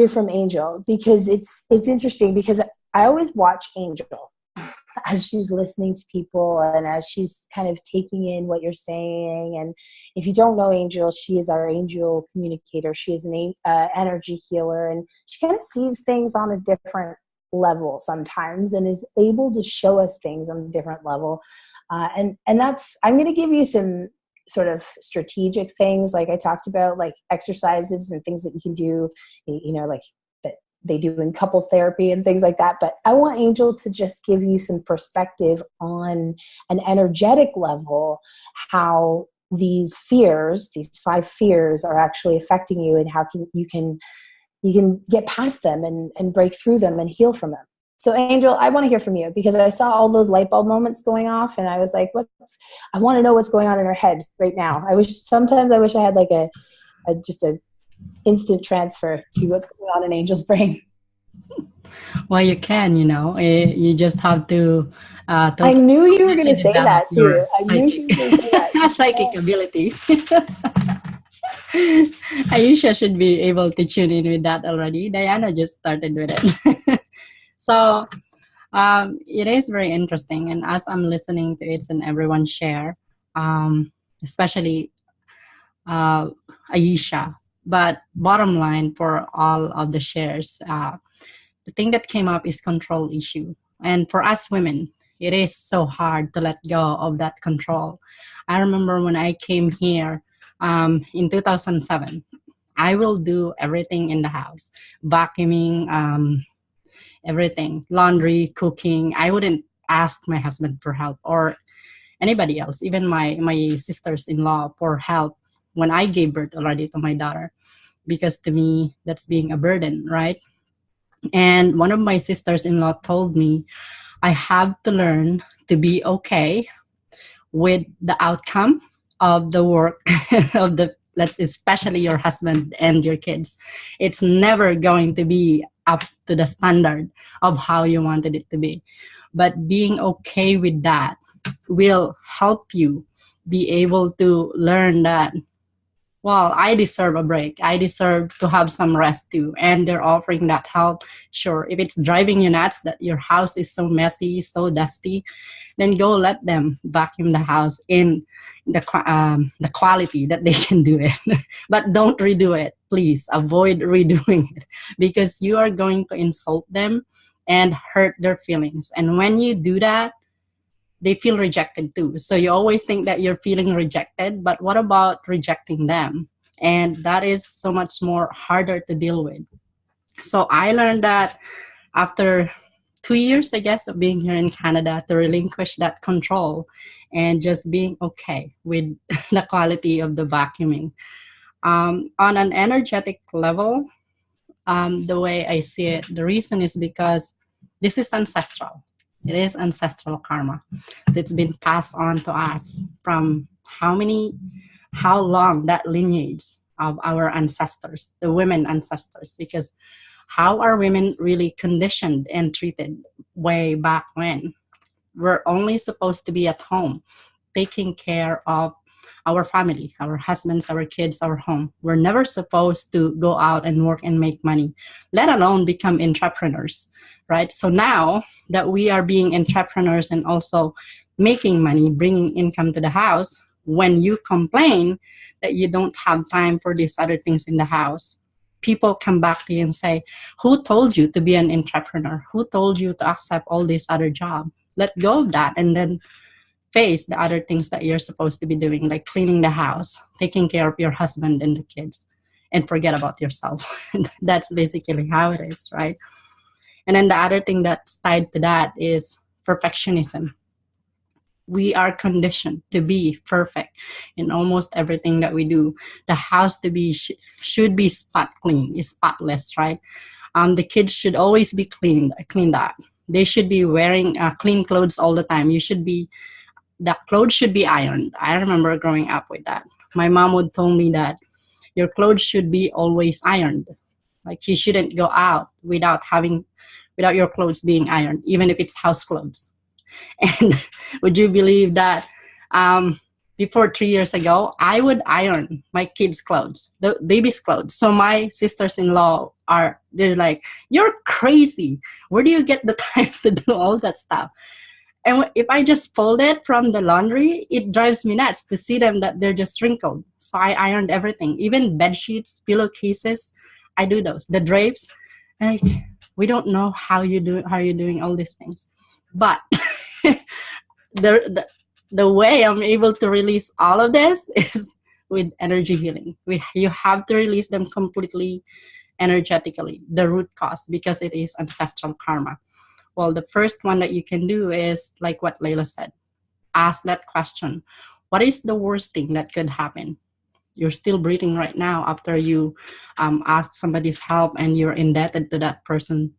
from Angel because it's interesting because I always watch Angel as she's listening to people and as she's kind of taking in what you're saying. And if you don't know Angel, she is our angel communicator. She is an energy healer and she kind of sees things on a different level sometimes and is able to show us things on a different level. And that's, I'm going to give you some sort of strategic things like I talked about, like exercises and things that you can do, you know, like that they do in couples therapy and things like that. But I want Angel to just give you some perspective on an energetic level, how these fears, these 5 fears, are actually affecting you, and how you can get past them and break through them and heal from them. So Angel, I want to hear from you, because I saw all those light bulb moments going off, and I was like, I want to know what's going on in her head right now. Sometimes I wish I had like a instant transfer to what's going on in Angel's brain. Well, you can, you just have to. I knew you were going to say that too. I knew you were going to say that. Psychic abilities. Ayesha should be able to tune in with that already. Diana just started with it. So it is very interesting. And as I'm listening to it and everyone share, especially Ayesha, but bottom line for all of the shares, the thing that came up is control issue. And for us women, it is so hard to let go of that control. I remember when I came here in 2007, I will do everything in the house, vacuuming, everything, laundry, cooking. I wouldn't ask my husband for help or anybody else, even my sisters-in-law, for help when I gave birth already to my daughter, because to me, that's being a burden, right? And one of my sisters-in-law told me, I have to learn to be okay with the outcome of the work of especially your husband and your kids. It's never going to be up to the standard of how you wanted it to be. But being okay with that will help you be able to learn that, well, I deserve a break. I deserve to have some rest too. And they're offering that help. Sure, if it's driving you nuts that your house is so messy, so dusty, then go let them vacuum the house in the quality that they can do it. But don't redo it. Please avoid redoing it, because you are going to insult them and hurt their feelings. And when you do that, they feel rejected too. So you always think that you're feeling rejected, but what about rejecting them? And that is so much more harder to deal with. So I learned that after 2 years, I guess, of being here in Canada, to relinquish that control and just being okay with the quality of the vacuuming. On an energetic level, the way I see it, the reason is because this is ancestral. It is ancestral karma. So it's been passed on to us from how long that lineage of our ancestors, the women ancestors, because how are women really conditioned and treated way back when? We're only supposed to be at home, taking care of our family, our husbands, our kids, our home. We're never supposed to go out and work and make money, let alone become entrepreneurs, right? So now that we are being entrepreneurs and also making money, bringing income to the house, when you complain that you don't have time for these other things in the house, people come back to you and say, who told you to be an entrepreneur? Who told you to accept all these other jobs? Let go of that and then face the other things that you're supposed to be doing, like cleaning the house, taking care of your husband and the kids, and forget about yourself. That's basically how it is, right? And then the other thing that's tied to that is perfectionism. We are conditioned to be perfect in almost everything that we do. The house to be should be spotless, right? The kids should always be cleaned up. They should be wearing clean clothes all the time. The clothes should be ironed. I remember growing up with that. My mom would tell me that your clothes should be always ironed. Like you shouldn't go out without your clothes being ironed, even if it's house clothes. And would you believe that before 3 years ago, I would iron my kids' clothes, the baby's clothes. So my sisters-in-law they're like, you're crazy. Where do you get the time to do all that stuff? And if I just fold it from the laundry, it drives me nuts to see them that they're just wrinkled. So I ironed everything, even bed sheets, pillowcases. I do those. The drapes. Like, we don't know how you're doing all these things, but the way I'm able to release all of this is with energy healing. You have to release them completely energetically, the root cause, because it is ancestral karma. Well, the first one that you can do is like what Layla said. Ask that question. What is the worst thing that could happen? You're still breathing right now after you ask somebody's help, and you're indebted to that person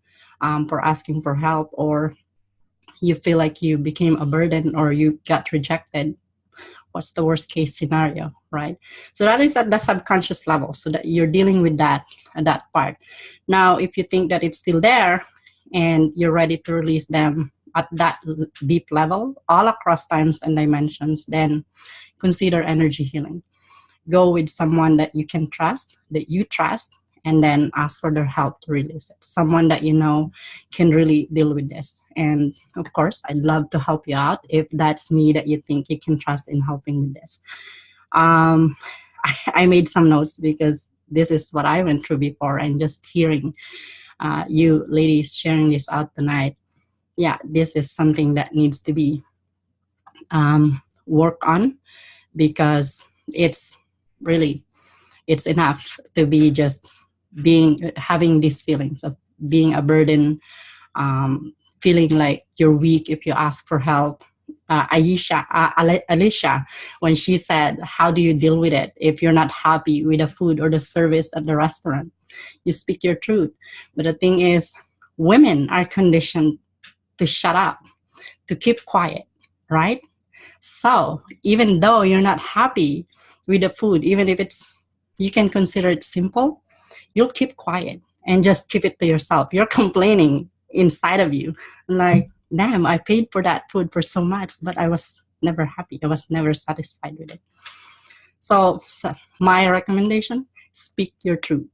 for asking for help, or you feel like you became a burden, or you got rejected. What's the worst case scenario, right? So that is at the subconscious level, so that you're dealing with that part. Now, if you think that it's still there and you're ready to release them at that deep level, all across times and dimensions, then consider energy healing. Go with someone that you can trust, that you trust, and then ask for their help to release it. Someone that you know can really deal with this. And of course, I'd love to help you out if that's me that you think you can trust in helping with this. I made some notes because this is what I went through before, and just hearing you ladies sharing this out tonight, yeah, this is something that needs to be worked on, because it's enough to be just having these feelings of being a burden, feeling like you're weak if you ask for help. Alicia, when she said, how do you deal with it if you're not happy with the food or the service at the restaurant? You speak your truth. But the thing is, women are conditioned to shut up, to keep quiet, right? So even though you're not happy with the food, even if you can consider it simple, you'll keep quiet and just keep it to yourself. You're complaining inside of you, like, damn, I paid for that food for so much, but I was never happy. I was never satisfied with it. So my recommendation, speak your truth.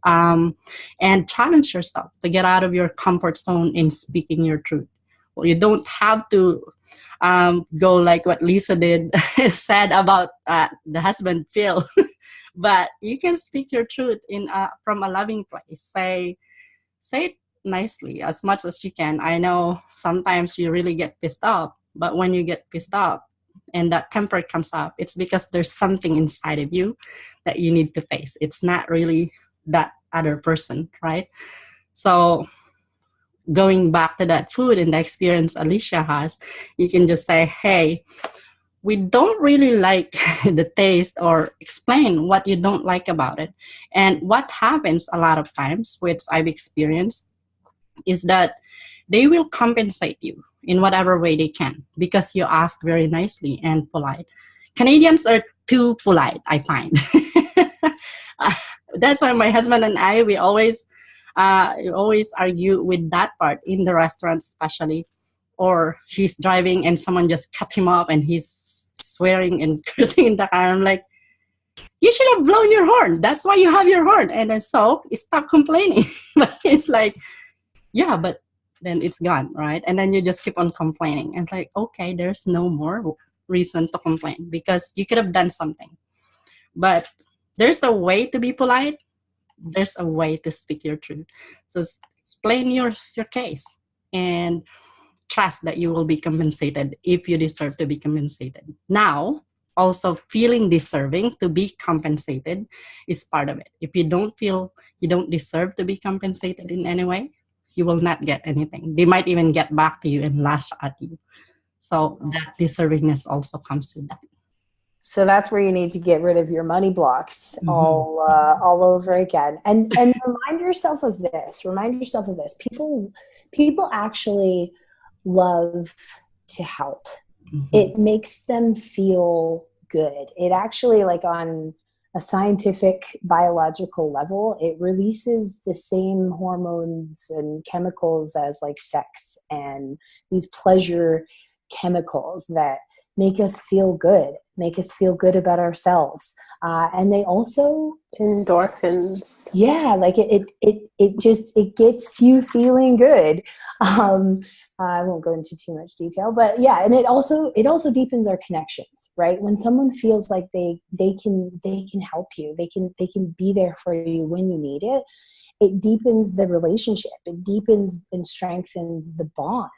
And challenge yourself to get out of your comfort zone in speaking your truth. Well, you don't have to go like what Lisa did, said about the husband, Phil. But you can speak your truth from a loving place. Say it nicely as much as you can. I know sometimes you really get pissed off, but when you get pissed off and that temper comes up, it's because there's something inside of you that you need to face. It's not really that other person, right? So going back to that food and the experience Alicia has, you can just say, hey, we don't really like the taste, or explain what you don't like about it. And what happens a lot of times, which I've experienced, is that they will compensate you in whatever way they can, because you ask very nicely and polite. Canadians are too polite, I find. That's why my husband and I, we always argue with that part in the restaurant, especially. Or he's driving and someone just cut him off and he's swearing and cursing in the car. I'm like, you should have blown your horn. That's why you have your horn. And then so stop complaining. But it's like, yeah, but then it's gone, right? And then you just keep on complaining. And like, okay, there's no more reason to complain, because you could have done something. But there's a way to be polite. There's a way to speak your truth. So explain your case and trust that you will be compensated if you deserve to be compensated. Now, also feeling deserving to be compensated is part of it. If you don't feel you don't deserve to be compensated in any way, you will not get anything. They might even get back to you and lash at you. So that deservingness also comes with that. So that's where you need to get rid of your money blocks all over again, and remind yourself of this. People actually love to help. It makes them feel good. It actually, like on a scientific biological level, it releases the same hormones and chemicals as like sex and these pleasure chemicals that make us feel good about ourselves. And they also endorphins. Yeah, like it gets you feeling good. I won't go into too much detail, but yeah, and it also deepens our connections, right? When someone feels like they can help you, they can be there for you when you need it, it deepens the relationship, it deepens and strengthens the bond.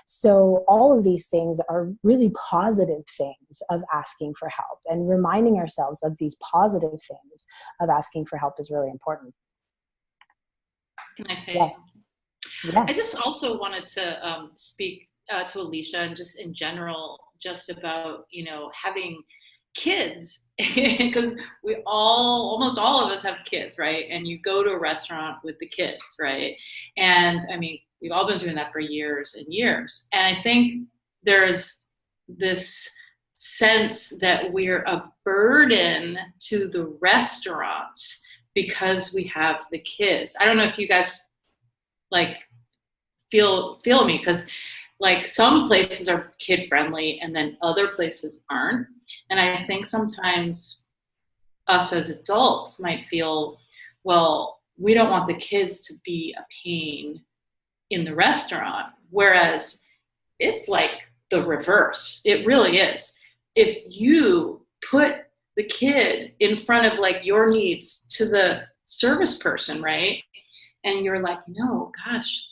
So all of these things are really positive things of asking for help, and reminding ourselves of these positive things of asking for help is really important. Can I say something? Yeah. I just also wanted to speak to Alicia, and just in general, just about, having kids, because almost all of us have kids, right? And you go to a restaurant with the kids, right? And I mean, we've all been doing that for years and years. And I think there's this sense that we're a burden to the restaurants because we have the kids. I don't know if you guys like feel me, because like some places are kid friendly and then other places aren't. And I think sometimes us as adults might feel, well, we don't want the kids to be a pain in the restaurant. Whereas it's like the reverse. It really is. If you put the kid in front of like your needs to the service person, right? And you're like, no, gosh,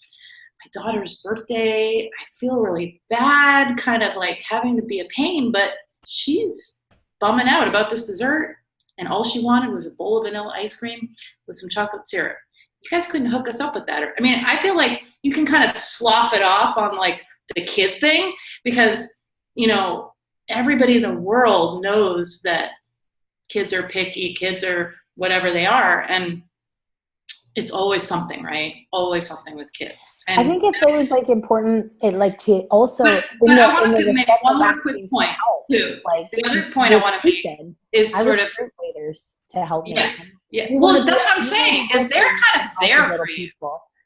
my daughter's birthday, I feel really bad, kind of like having to be a pain, but she's bumming out about this dessert, and all she wanted was a bowl of vanilla ice cream with some chocolate syrup. You guys couldn't hook us up with that. I mean, I feel like you can kind of slough it off on like the kid thing, because, everybody in the world knows that kids are picky, kids are whatever they are, and it's always something, right? Always something with kids. And I think it's always like important, to also but I want to make one more quick point too. Like the other point I want to make is sort of waiters to help me. Yeah. Well, that's what I'm saying. Is they're kind of there for you.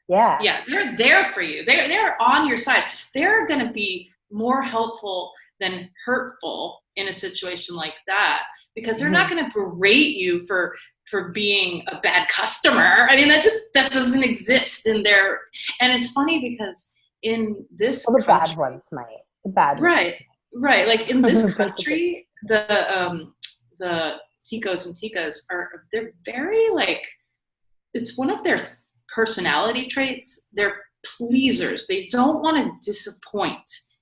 Yeah. Yeah, they're there for you. They're on your side. They're going to be more helpful than hurtful in a situation like that, because they're not going to berate you for being a bad customer. I mean, that doesn't exist in their. And it's funny because in this the bad ones might. The bad ones. Right. Like in this country, the ticos and ticas they're very like, it's one of their personality traits. They're pleasers. They don't want to disappoint.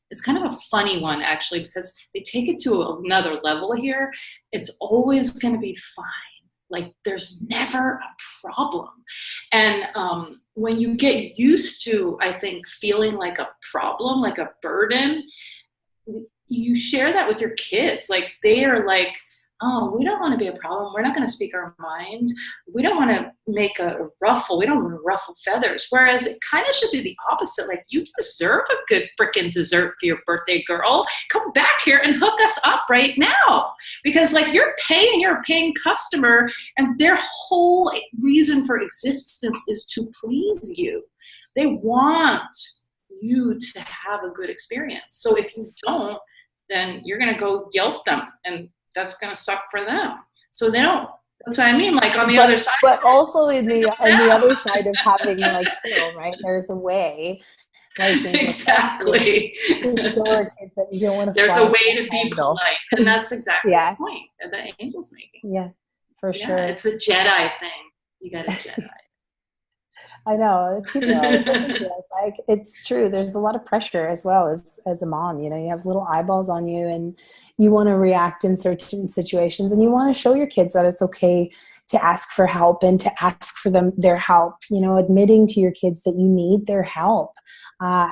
It's kind of a funny one, actually, because they take it to another level here. It's always going to be fine. Like there's never a problem. And when you get used to, I think, feeling like a problem, like a burden, you share that with your kids. Like they are like, oh, we don't want to be a problem. We're not going to speak our mind. We don't want to make a ruffle. We don't want to ruffle feathers. Whereas it kind of should be the opposite. Like, you deserve a good freaking dessert for your birthday, girl. Come back here and hook us up right now. Because like you're a paying customer, and their whole reason for existence is to please you. They want you to have a good experience. So if you don't, then you're going to go Yelp them, and that's going to suck for them. So they don't, that's what I mean, like on the other side. But also in the other side of having like sale, right? There's a way. Like, exactly. To show our kids that you don't want to. There's a way to be polite. And that's exactly the point that Angel's making. Yeah, for sure. It's the Jedi thing. You got a Jedi. I know. People are always looking to us. Like, it's true. There's a lot of pressure as well as a mom. You have little eyeballs on you, and you want to react in certain situations, and you want to show your kids that it's okay to ask for help and to ask for their help. Admitting to your kids that you need their help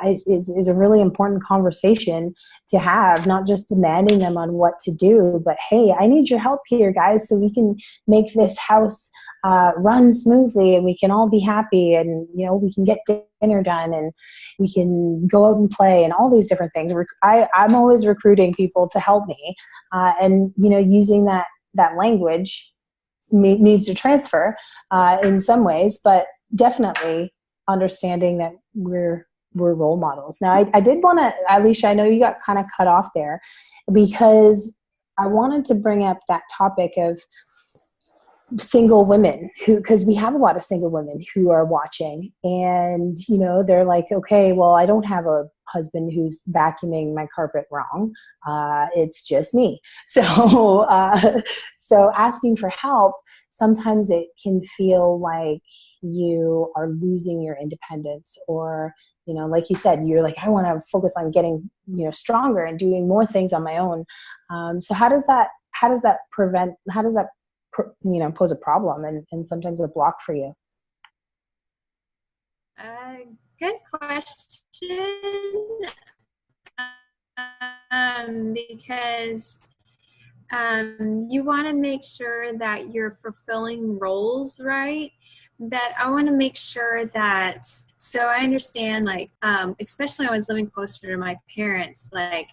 is a really important conversation to have, not just demanding them on what to do, but hey, I need your help here, guys, so we can make this house run smoothly, and we can all be happy, and we can get dinner done, and we can go out and play, and all these different things. I'm always recruiting people to help me, and using that language needs to transfer in some ways, but definitely understanding that we're role models. Now, I did want to, Alicia, I know you got kind of cut off there, because I wanted to bring up that topic of single women, because we have a lot of single women who are watching, and they're like, okay, well, I don't have a husband who's vacuuming my carpet wrong. It's just me. So asking for help, sometimes it can feel like you are losing your independence, or like you said, you're like, I want to focus on getting stronger and doing more things on my own. So how does that pose a problem and sometimes a block for you? Good question. because you want to make sure that you're fulfilling roles right. But I want to make sure that, so I understand, like, especially when I was living closer to my parents, like,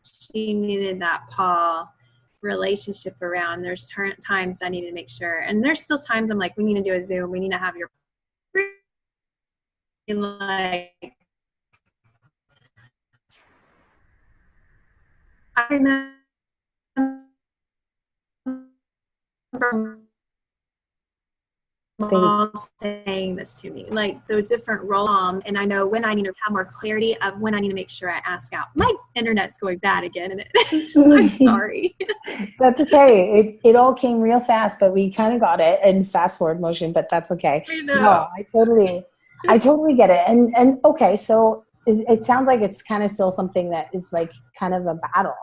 she needed that Paul relationship around. There's times I need to make sure, and there's still times I'm like, we need to do a Zoom, we need to have your, like, I remember mom saying this to me, like the different role, and I know when I need to have more clarity of when I need to make sure I ask out. My internet's going bad again, and I'm sorry. That's okay. It all came real fast, but we kind of got it in fast forward motion, but that's okay. I know. No, I totally get it. And okay, so it sounds like it's kind of still something that is like kind of a battle,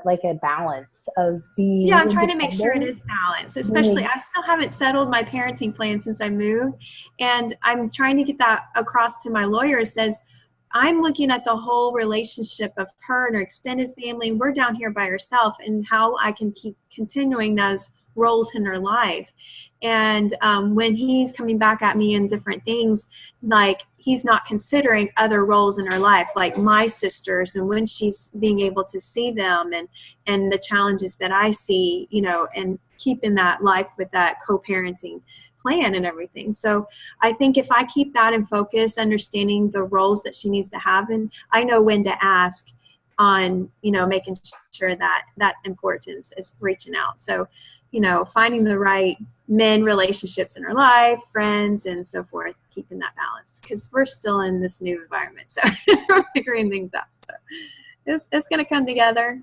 like a balance of being. Yeah, I'm trying to make sure it is balanced, especially I still haven't settled my parenting plan since I moved. And I'm trying to get that across to my lawyer. It says, I'm looking at the whole relationship of her and her extended family. We're down here by herself, and how I can keep continuing those roles in her life. And when he's coming back at me in different things, like he's not considering other roles in her life, like my sisters, and when she's being able to see them, and the challenges that I see, and keeping that life with that co-parenting plan and everything. So I think if I keep that in focus, understanding the roles that she needs to have, and I know when to ask on, making sure that that importance is reaching out. So, finding the right men relationships in her life, friends, and so forth, keeping that balance, because we're still in this new environment. So we're figuring things out. So it's going to come together.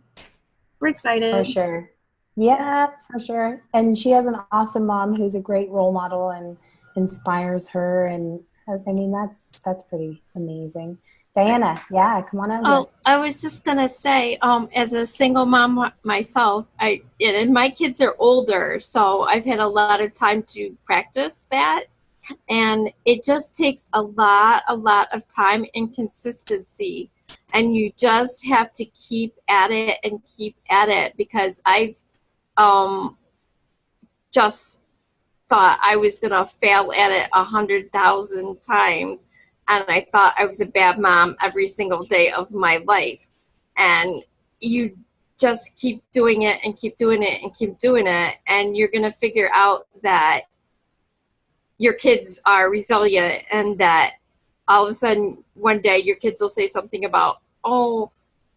We're excited. For sure. Yeah, for sure. And she has an awesome mom who's a great role model and inspires her. And I mean, that's pretty amazing. Diana, yeah, come on out here. Oh, I was just gonna say, as a single mom myself, and my kids are older, so I've had a lot of time to practice that, and it just takes a lot of time and consistency, and you just have to keep at it because I've just thought I was gonna fail at it 100,000 times. And I thought I was a bad mom every single day of my life. And you just keep doing it and keep doing it and keep doing it. And you're going to figure out that your kids are resilient, and that all of a sudden one day your kids will say something about, oh,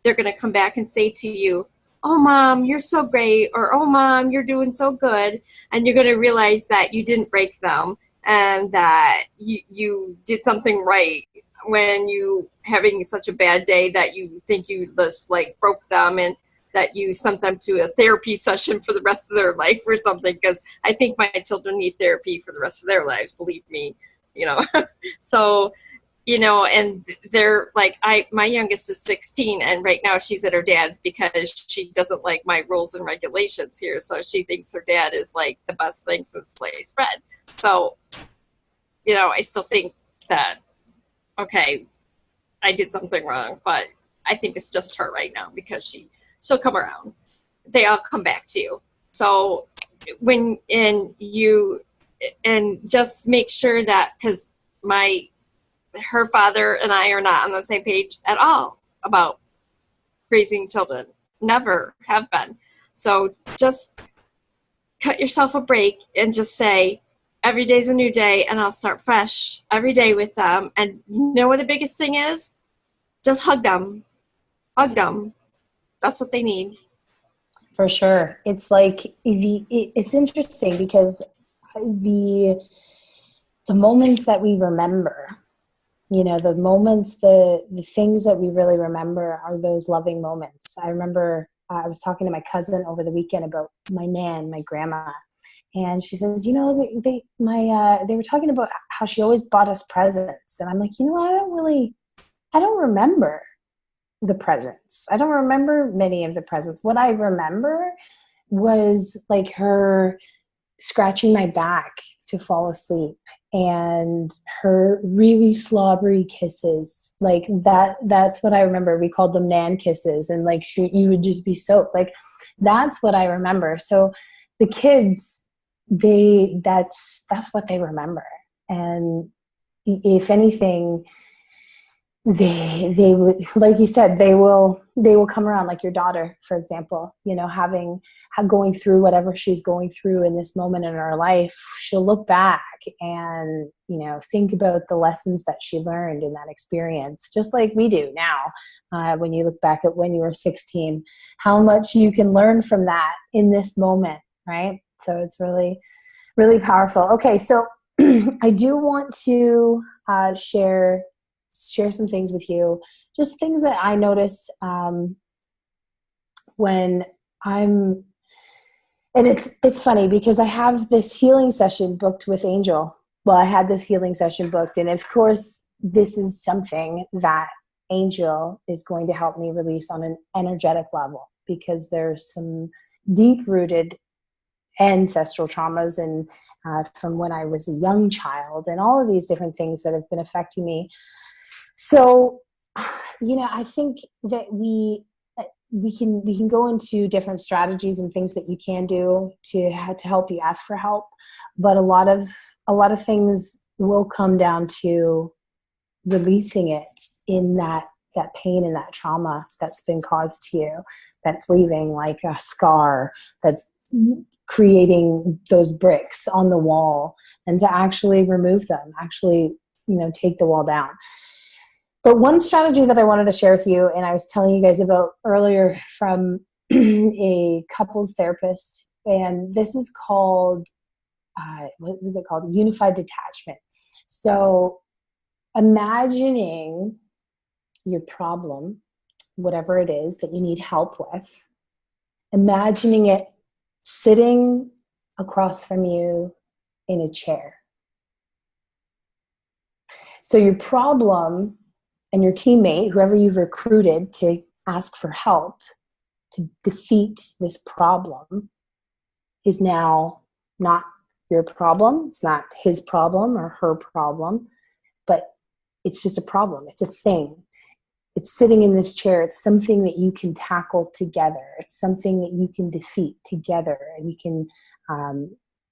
they're going to come back and say to you, oh, Mom, you're so great. Or, oh, Mom, you're doing so good. And you're going to realize that you didn't break them, and that you did something right when you having such a bad day that you think you just like broke them, and that you sent them to a therapy session for the rest of their life or something, because I think my children need therapy for the rest of their lives, believe me, So, and they're like, my youngest is 16, and right now she's at her dad's because she doesn't like my rules and regulations here. So she thinks her dad is like the best thing since sliced bread. So, I still think that, okay, I did something wrong, but I think it's just her right now because she'll come around. They all come back to you. So just make sure that, because her father and I are not on the same page at all about raising children. Never have been. So just cut yourself a break and just say, every day's a new day, and I'll start fresh every day with them. And you know what the biggest thing is? Just hug them. Hug them. That's what they need. For sure. It's like it's interesting because the moments that we remember, the moments, the things that we really remember are those loving moments. I remember I was talking to my cousin over the weekend about my grandma. And she says, they were talking about how she always bought us presents. And I'm like, I don't remember the presents. I don't remember many of the presents. What I remember was like her scratching my back to fall asleep, and her really slobbery kisses, like that's what I remember. We called them nan kisses, and like you would just be soaked. Like that's what I remember. So the kids, that's what they remember. And if anything, they would, like you said, they will come around, like your daughter, for example, you know, going through whatever she's going through in this moment in her life. She'll look back and, you know, think about the lessons that she learned in that experience, just like we do now. When you look back at when you were 16, how much you can learn from that in this moment, right? So it's really, really powerful. Okay, so I do want to share some things with you, just things that I notice when I'm, and it's funny because I have this healing session booked with Angel. Well, I had this healing session booked, and of course, this is something that Angel is going to help me release on an energetic level, because there's some deep-rooted ancestral traumas and from when I was a young child, and all of these different things that have been affecting me. So, you know, I think that we can go into different strategies and things that you can do to help you ask for help, but a lot of things will come down to releasing it in that pain and that trauma that's been caused to you, that's leaving like a scar, that's creating those bricks on the wall, and to actually remove them, actually, you know, take the wall down. But one strategy that I wanted to share with you, and I was telling you guys about earlier from a couples therapist, and this is called, what was it called? Unified detachment. So imagining your problem, whatever it is that you need help with, imagining it sitting across from you in a chair. So your problem and your teammate, whoever you've recruited to ask for help to defeat this problem, is now not your problem. It's not his problem or her problem, but it's just a problem. It's a thing. It's sitting in this chair. It's something that you can tackle together. It's something that you can defeat together. And you can,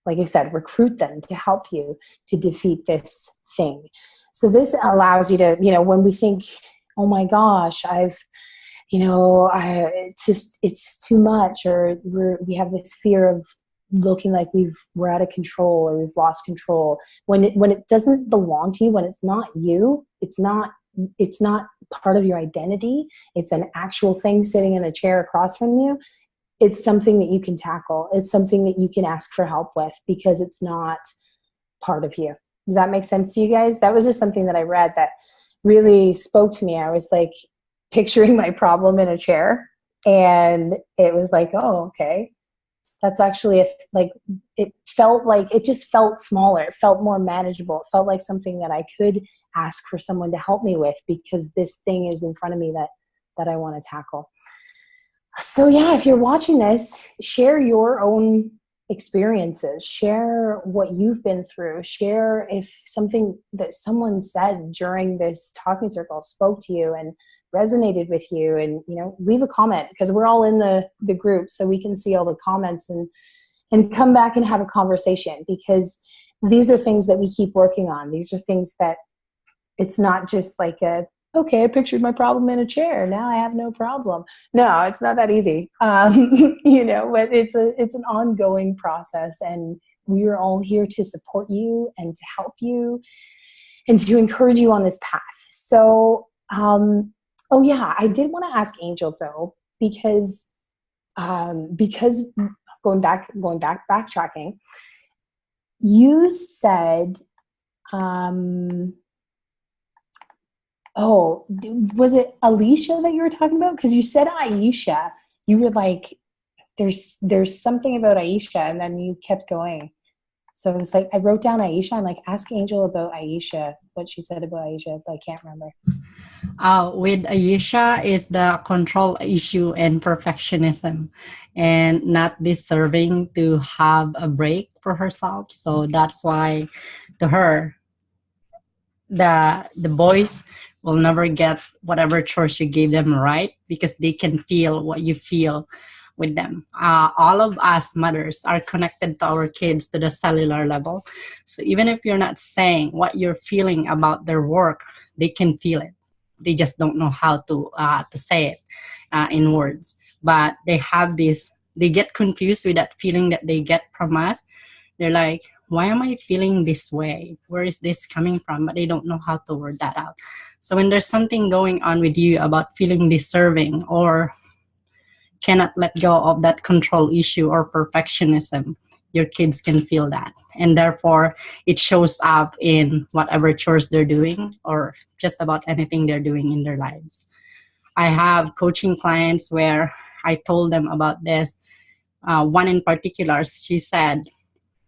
like I said, recruit them to help you to defeat this thing. So this allows you to, you know, when we think, oh my gosh, it's just too much, or we have this fear of looking like we're out of control, or we've lost control. When it doesn't belong to you, when it's not you, it's not part of your identity. It's an actual thing sitting in a chair across from you. It's something that you can tackle. It's something that you can ask for help with, because it's not part of you. Does that make sense to you guys? That was just something that I read that really spoke to me. I was like picturing my problem in a chair, and it was like, oh, okay. That's actually it just felt smaller. It felt more manageable. It felt like something that I could ask for someone to help me with, because this thing is in front of me that I want to tackle. So yeah, if you're watching this, share your own experiences, share what you've been through, share if something that someone said during this talking circle spoke to you and resonated with you, and, you know, leave a comment, because we're all in the group, so we can see all the comments and come back and have a conversation, because these are things that we keep working on. These are things that it's not just like okay, I pictured my problem in a chair, now I have no problem. No, it's not that easy. You know, but it's an ongoing process, and we are all here to support you and to help you and to encourage you on this path. So, oh yeah, I did want to ask Angel though, because backtracking, you said, was it Alicia that you were talking about? Because you said Aisha. You were like, there's something about Aisha, and then you kept going. So it was like, I wrote down Aisha. I'm like, ask Angel about Aisha, what she said about Aisha, but I can't remember. With Aisha is the control issue and perfectionism and not deserving to have a break for herself. So that's why to her, the boys will never get whatever chores you gave them, right? Because they can feel what you feel with them. All of us mothers are connected to our kids to the cellular level. So even if you're not saying what you're feeling about their work, they can feel it. They just don't know how to say it in words. But they have this. They get confused with that feeling that they get from us. They're like, why am I feeling this way? Where is this coming from? But they don't know how to word that out. So when there's something going on with you about feeling deserving or cannot let go of that control issue or perfectionism, your kids can feel that. And therefore, it shows up in whatever chores they're doing or just about anything they're doing in their lives. I have coaching clients where I told them about this. One in particular, she said,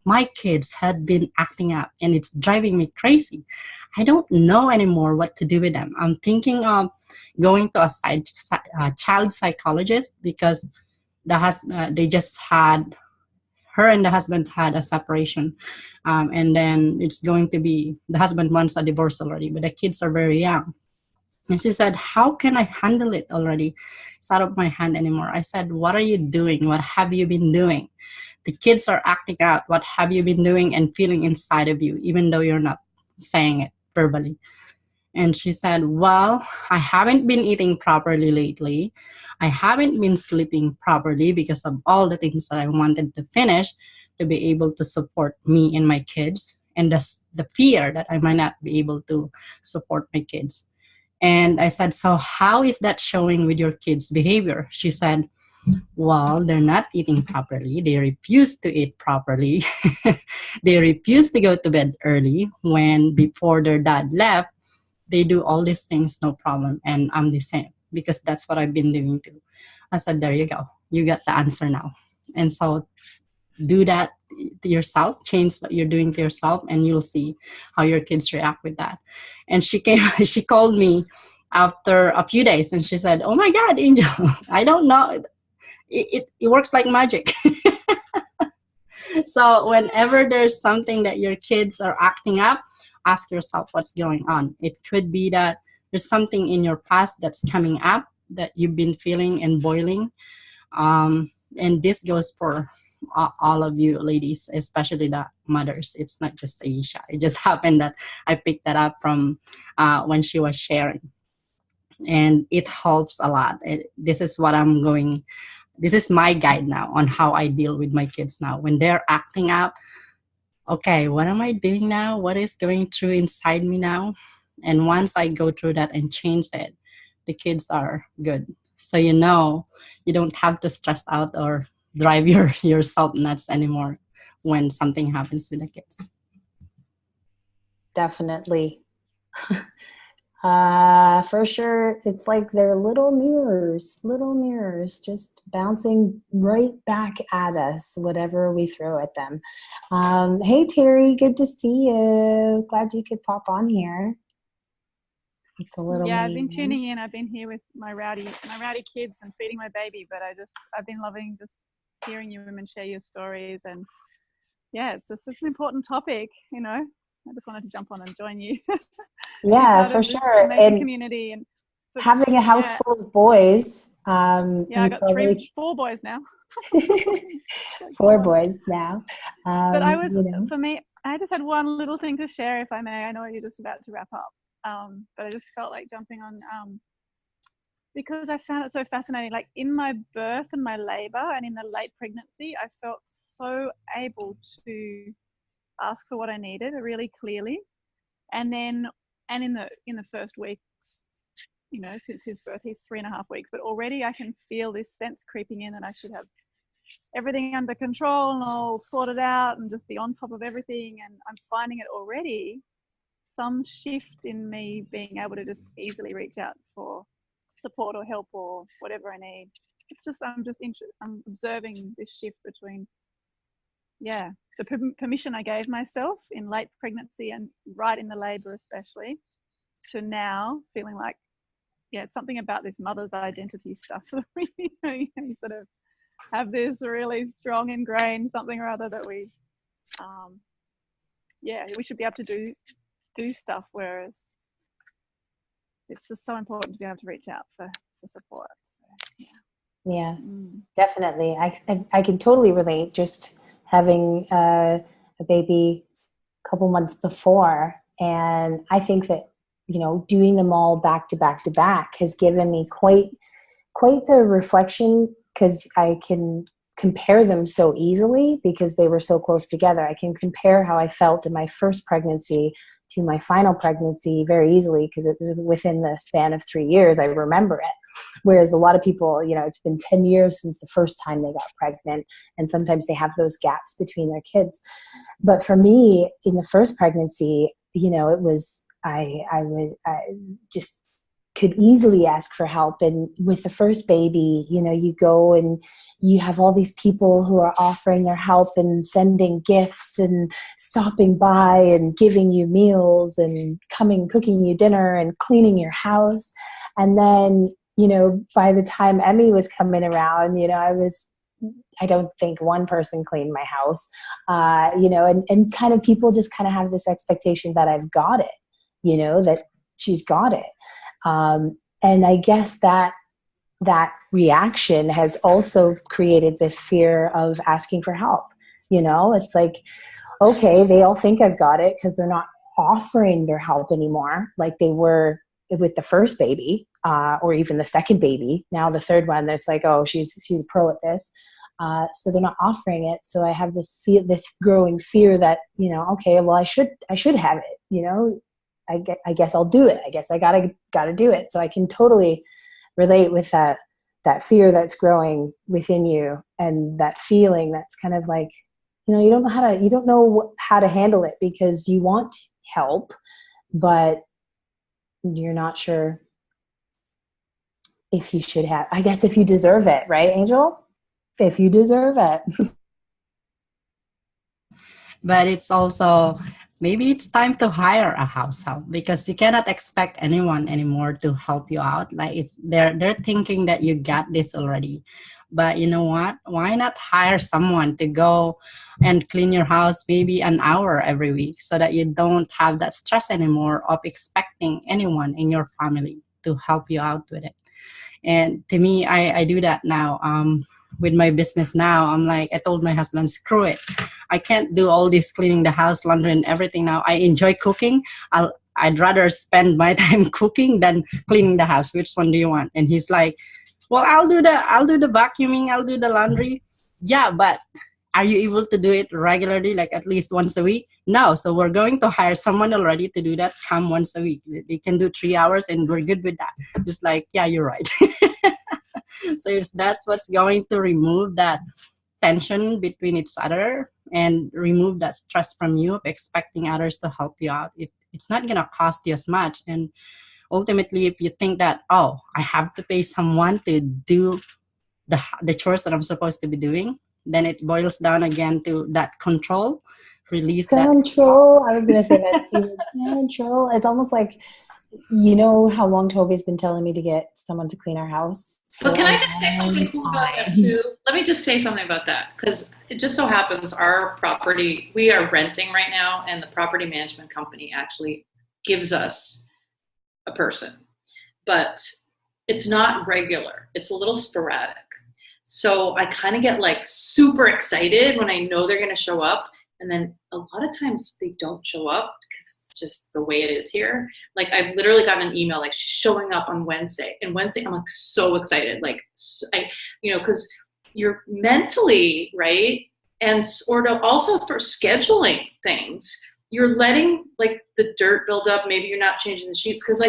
my kids had been acting up and it's driving me crazy. I don't know anymore what to do with them. I'm thinking of going to a child psychologist because they just had, her and the husband had a separation. And then it's going to be, the husband wants a divorce already, but the kids are very young. And she said, how can I handle it already? It's out of my hand anymore. I said, what are you doing? What have you been doing? The kids are acting out. What have you been doing and feeling inside of you, even though you're not saying it verbally? And she said, well, I haven't been eating properly lately. I haven't been sleeping properly because of all the things that I wanted to finish to be able to support me and my kids, and the fear that I might not be able to support my kids. And I said, so how is that showing with your kids' behavior? She said, well, they're not eating properly. They refuse to eat properly. They refuse to go to bed early when before their dad left. They do all these things, no problem. And I'm the same because that's what I've been doing too. I said, there you go. You got the answer now. And so do that to yourself, change what you're doing to yourself, and you'll see how your kids react with that. And she called me after a few days and she said, oh my God, Angel, I don't know. It works like magic. So whenever there's something that your kids are acting up, ask yourself what's going on. It could be that there's something in your past that's coming up that you've been feeling and boiling. And this goes for all of you ladies, especially the mothers. It's not just Aisha. It just happened that I picked that up from when she was sharing. And it helps a lot. This is my guide now on how I deal with my kids now. When they're acting up, okay, what am I doing now? What is going through inside me now? And once I go through that and change it, the kids are good. So you don't have to stress out or drive yourself nuts anymore when something happens with the kids. Definitely. For sure, it's like they're little mirrors just bouncing right back at us, whatever we throw at them. Hey Terry, good to see you. Glad you could pop on here. It's a little I've been tuning in. I've been here with my rowdy kids and feeding my baby, but I've been loving just hearing you women share your stories, and it's an important topic, I just wanted to jump on and join you. Yeah, for sure. And community and having a house full of boys. I got 4 boys now. 4 boys now. But for me, I just had one little thing to share, if I may. I know you're just about to wrap up, but I just felt like jumping on because I found it so fascinating. Like in my birth and my labor and in the late pregnancy, I felt so able to ask for what I needed really clearly, and in the first weeks, since his birth, he's 3.5 weeks, but already I can feel this sense creeping in that I should have everything under control and all sorted out and just be on top of everything. And I'm finding it already, some shift in me being able to just easily reach out for support or help or whatever I need. It's just I'm observing this shift between yeah, the permission I gave myself in late pregnancy and right in the labor especially, to now feeling like, yeah, it's something about this mother's identity stuff. You sort of have this really strong ingrained something or other that we should be able to do stuff, whereas it's just so important to be able to reach out for support. So, yeah, definitely. I can totally relate, just having a baby a couple months before, and I think that, doing them all back to back to back has given me quite the reflection, because I can compare them so easily because they were so close together. I can compare how I felt in my first pregnancy to my final pregnancy very easily, because it was within the span of 3 years. I remember it. Whereas a lot of people, it's been 10 years since the first time they got pregnant, and sometimes they have those gaps between their kids. But for me, in the first pregnancy, it was, I just could easily ask for help. And with the first baby, you go and you have all these people who are offering their help and sending gifts and stopping by and giving you meals and cooking you dinner and cleaning your house. And then, by the time Emmy was coming around, I don't think one person cleaned my house, and kind of people just kind of have this expectation that I've got it, that she's got it. And I guess that reaction has also created this fear of asking for help. It's like, okay, they all think I've got it because they're not offering their help anymore like they were with the first baby, or even the second baby. Now the third one, there's like, oh, she's a pro at this. So they're not offering it. So I have this growing fear that, okay, well, I should have it, I guess I'll do it. I guess I gotta do it. So I can totally relate with that fear that's growing within you, and that feeling that's kind of like, you don't know how to handle it because you want help, but you're not sure if you should have. I guess if you deserve it, right, Angel? If you deserve it. But it's also, maybe it's time to hire a house help, because you cannot expect anyone anymore to help you out. Like they're thinking that you got this already. But you know what? Why not hire someone to go and clean your house maybe an hour every week, so that you don't have that stress anymore of expecting anyone in your family to help you out with it. And to me, I do that now. With my business now, I'm like, I told my husband, screw it. I can't do all this cleaning the house, laundry, and everything now. I enjoy cooking. I'd rather spend my time cooking than cleaning the house. Which one do you want? And he's like, well, I'll do the vacuuming, I'll do the laundry. Yeah, but are you able to do it regularly, like at least once a week? No. So we're going to hire someone already to do that. Come once a week. They can do 3 hours, and we're good with that. Just like, yeah, you're right. So that's what's going to remove that tension between each other and remove that stress from you of expecting others to help you out. It's not going to cost you as much. And ultimately, if you think that, oh, I have to pay someone to do the chores that I'm supposed to be doing, then it boils down again to that control. Release control. I was going to say that, Steve. Control. It's almost like, how long Toby's been telling me to get someone to clean our house. But can I just say something cool about that too? Let me just say something about that, because it just so happens our property, we are renting right now, and the property management company actually gives us a person, but it's not regular. It's a little sporadic. So I kind of get like super excited when I know they're going to show up. And then a lot of times they don't show up because it's just the way it is here. Like I've literally gotten an email like showing up on Wednesday, and Wednesday I'm like so excited, like because you're mentally right, and or to also for scheduling things, you're letting like the dirt build up. Maybe you're not changing the sheets because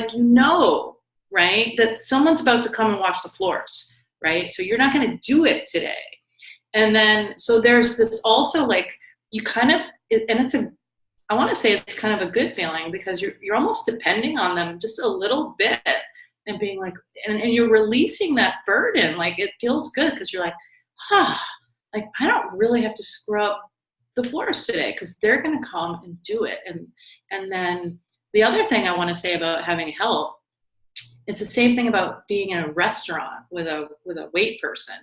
right, that someone's about to come and wash the floors, right? So you're not going to do it today, and then so there's this also like. You kind of, and I want to say it's kind of a good feeling because you're almost depending on them just a little bit and being like, and you're releasing that burden. Like it feels good because you're like, like I don't really have to scrub the floors today, because they're going to come and do it. And then the other thing I want to say about having help, it's the same thing about being in a restaurant with a wait person.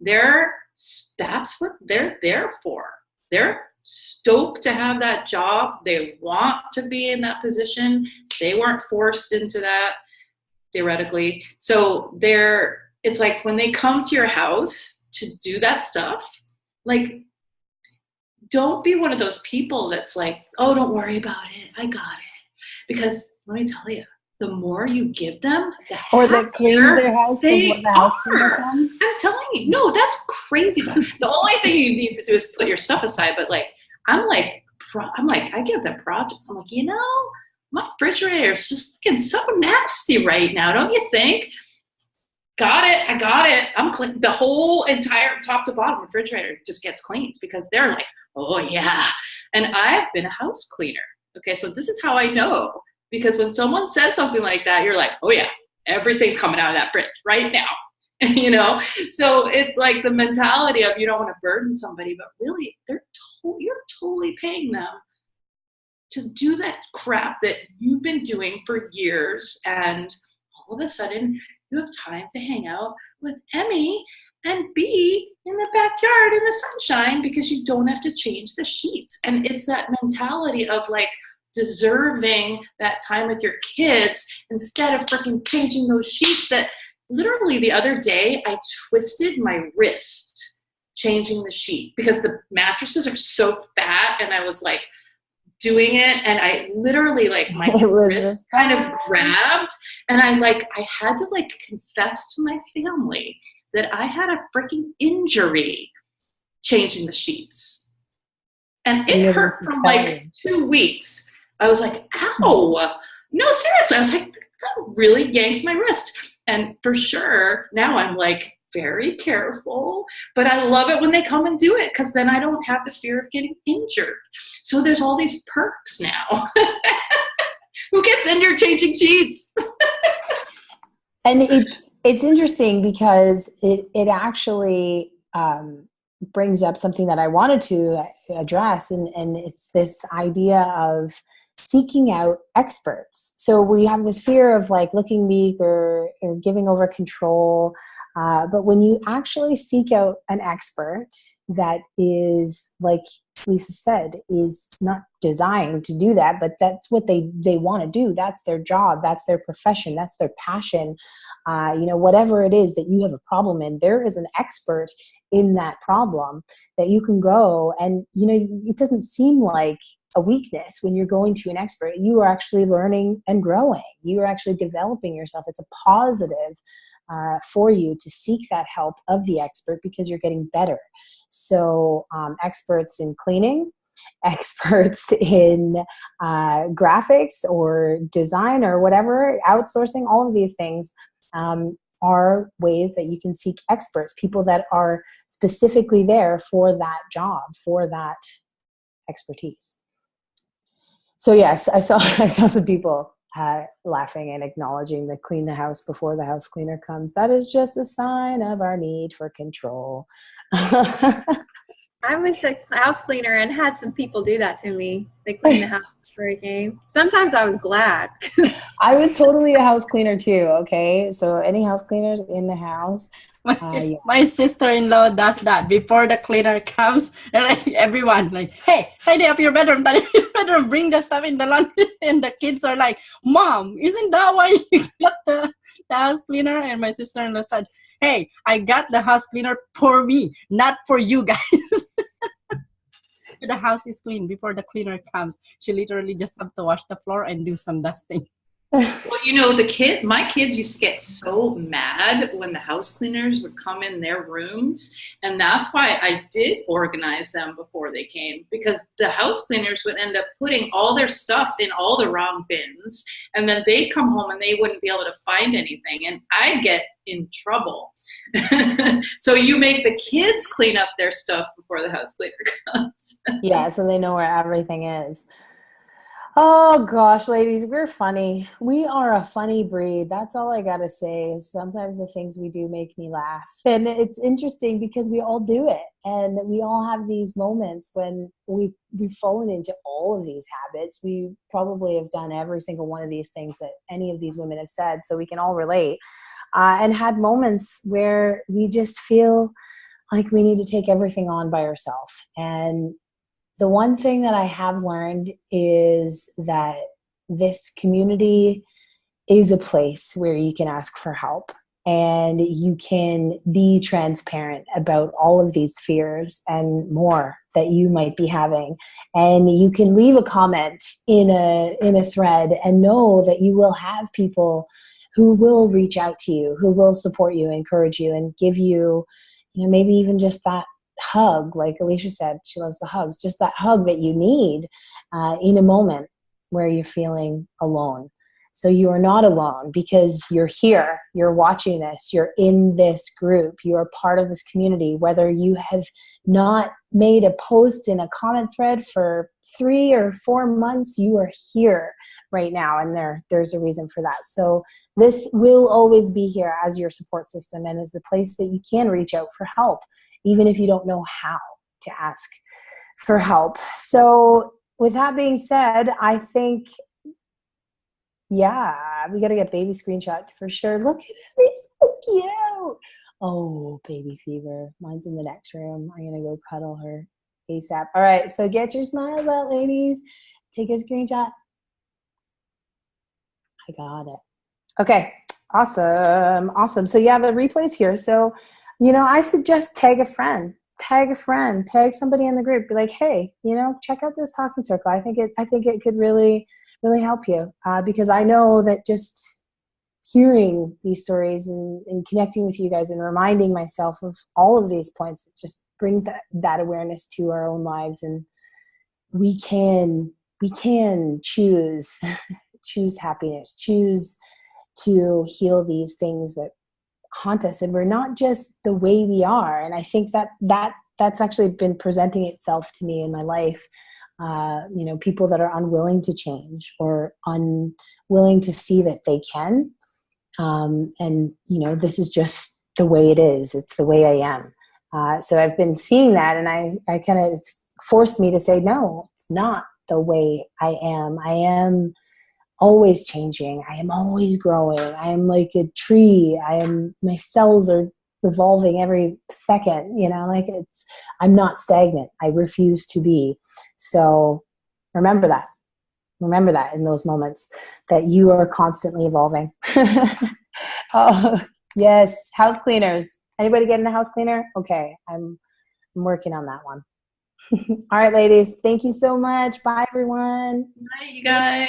That's what they're there for. They're stoked to have that job. They want to be in that position. They weren't forced into that, theoretically. So it's like when they come to your house to do that stuff, like, don't be one of those people that's like, oh, don't worry about it, I got it. Because let me tell you, the more you give them, or that cleans their house when the house cleaner comes. I'm telling you, no, that's crazy. The only thing you need to do is put your stuff aside. But like, I'm like, I give them projects. I'm like, my refrigerator is just looking so nasty right now, don't you think? Got it. I got it. I'm clean. The whole entire top to bottom refrigerator just gets cleaned because they're like, oh yeah. And I've been a house cleaner. Okay, so this is how I know. Because when someone says something like that, you're like, oh yeah, everything's coming out of that fridge right now. So it's like the mentality of you don't want to burden somebody, but really you're totally paying them to do that crap that you've been doing for years. And all of a sudden you have time to hang out with Emmy and be in the backyard in the sunshine because you don't have to change the sheets. And it's that mentality of like, deserving that time with your kids instead of freaking changing those sheets. That literally the other day I twisted my wrist changing the sheet because the mattresses are so fat, and I was like doing it, and I literally like my wrist kind of grabbed, and I had to like confess to my family that I had a freaking injury changing the sheets, and it hurt for like 2 weeks. I was like, ow, no, seriously. I was like, that really yanked my wrist. And for sure, now I'm like very careful, but I love it when they come and do it because then I don't have the fear of getting injured. So there's all these perks now. Who gets injured changing sheets? And it's interesting because it actually brings up something that I wanted to address, and it's this idea of seeking out experts. So we have this fear of like looking weak or giving over control. But when you actually seek out an expert that is, like Lisa said, is not designed to do that, but that's what they want to do. That's their job. That's their profession. That's their passion. Whatever it is that you have a problem in, there is an expert in that problem that you can go. And, it doesn't seem like a weakness when you're going to an expert. You are actually learning and growing. You are actually developing yourself. It's a positive for you to seek that help of the expert because you're getting better. So experts in cleaning, experts in graphics or design or whatever, outsourcing, all of these things are ways that you can seek experts, people that are specifically there for that job, for that expertise. So yes, I saw some people laughing and acknowledging the clean the house before the house cleaner comes. That is just a sign of our need for control. I was a house cleaner and had some people do that to me. They cleaned the house before I came. Sometimes I was glad. I was totally a house cleaner too, okay? So any house cleaners in the house? My sister-in-law does that before the cleaner comes. And like everyone, like, hey, tidy up your bedroom, bring the stuff in the laundry. And the kids are like, Mom, isn't that why you got the house cleaner? And my sister-in-law said, hey, I got the house cleaner for me, not for you guys. The house is clean before the cleaner comes. She literally just have to wash the floor and do some dusting. Well, my kids used to get so mad when the house cleaners would come in their rooms. And that's why I did organize them before they came, because the house cleaners would end up putting all their stuff in all the wrong bins. And then they'd come home and they wouldn't be able to find anything. And I'd get in trouble. So you make the kids clean up their stuff before the house cleaner comes. Yeah, so they know where everything is. Oh gosh, ladies, we're funny. We are a funny breed. That's all I gotta say. Sometimes the things we do make me laugh. And it's interesting because we all do it. And we all have these moments when we've fallen into all of these habits. We probably have done every single one of these things that any of these women have said, so we can all relate. And had moments where we just feel like we need to take everything on by ourselves. And the one thing that I have learned is that this community is a place where you can ask for help and you can be transparent about all of these fears and more that you might be having. And you can leave a comment in a thread and know that you will have people who will reach out to you, who will support you, encourage you, and give you, maybe even just that hug. Like Alicia said, she loves the hugs, just that hug that you need in a moment where you're feeling alone. So you are not alone because you're here, you're watching this, you're in this group, you are part of this community. Whether you have not made a post in a comment thread for 3 or 4 months, you are here right now, and there's a reason for that. So this will always be here as your support system and as the place that you can reach out for help, even if you don't know how to ask for help. So with that being said, I think, yeah, we got to get baby screenshot for sure. Look at him, he's so cute. Oh, baby fever. Mine's in the next room. I'm going to go cuddle her ASAP. All right, so get your smiles out, ladies. Take a screenshot. I got it. Okay, awesome. So yeah, the replay's here. So, I suggest tag a friend, tag somebody in the group. Be like, hey, check out this talking circle. I think it could really, really help you because I know that just hearing these stories and connecting with you guys and reminding myself of all of these points, it just brings that awareness to our own lives, and we can choose happiness, choose to heal these things that haunt us. And we're not just the way we are. And I think that's actually been presenting itself to me in my life. People that are unwilling to change or unwilling to see that they can. This is just the way it is. It's the way I am. So I've been seeing that, and I kind of, it's forced me to say, no, it's not the way I am. I am always changing. I am always growing. I am like a tree. My cells are evolving every second, I'm not stagnant. I refuse to be. So remember that in those moments that you are constantly evolving. Oh, yes. House cleaners. Anybody getting a house cleaner? Okay. I'm working on that one. All right, ladies. Thank you so much. Bye, everyone. Bye, you guys.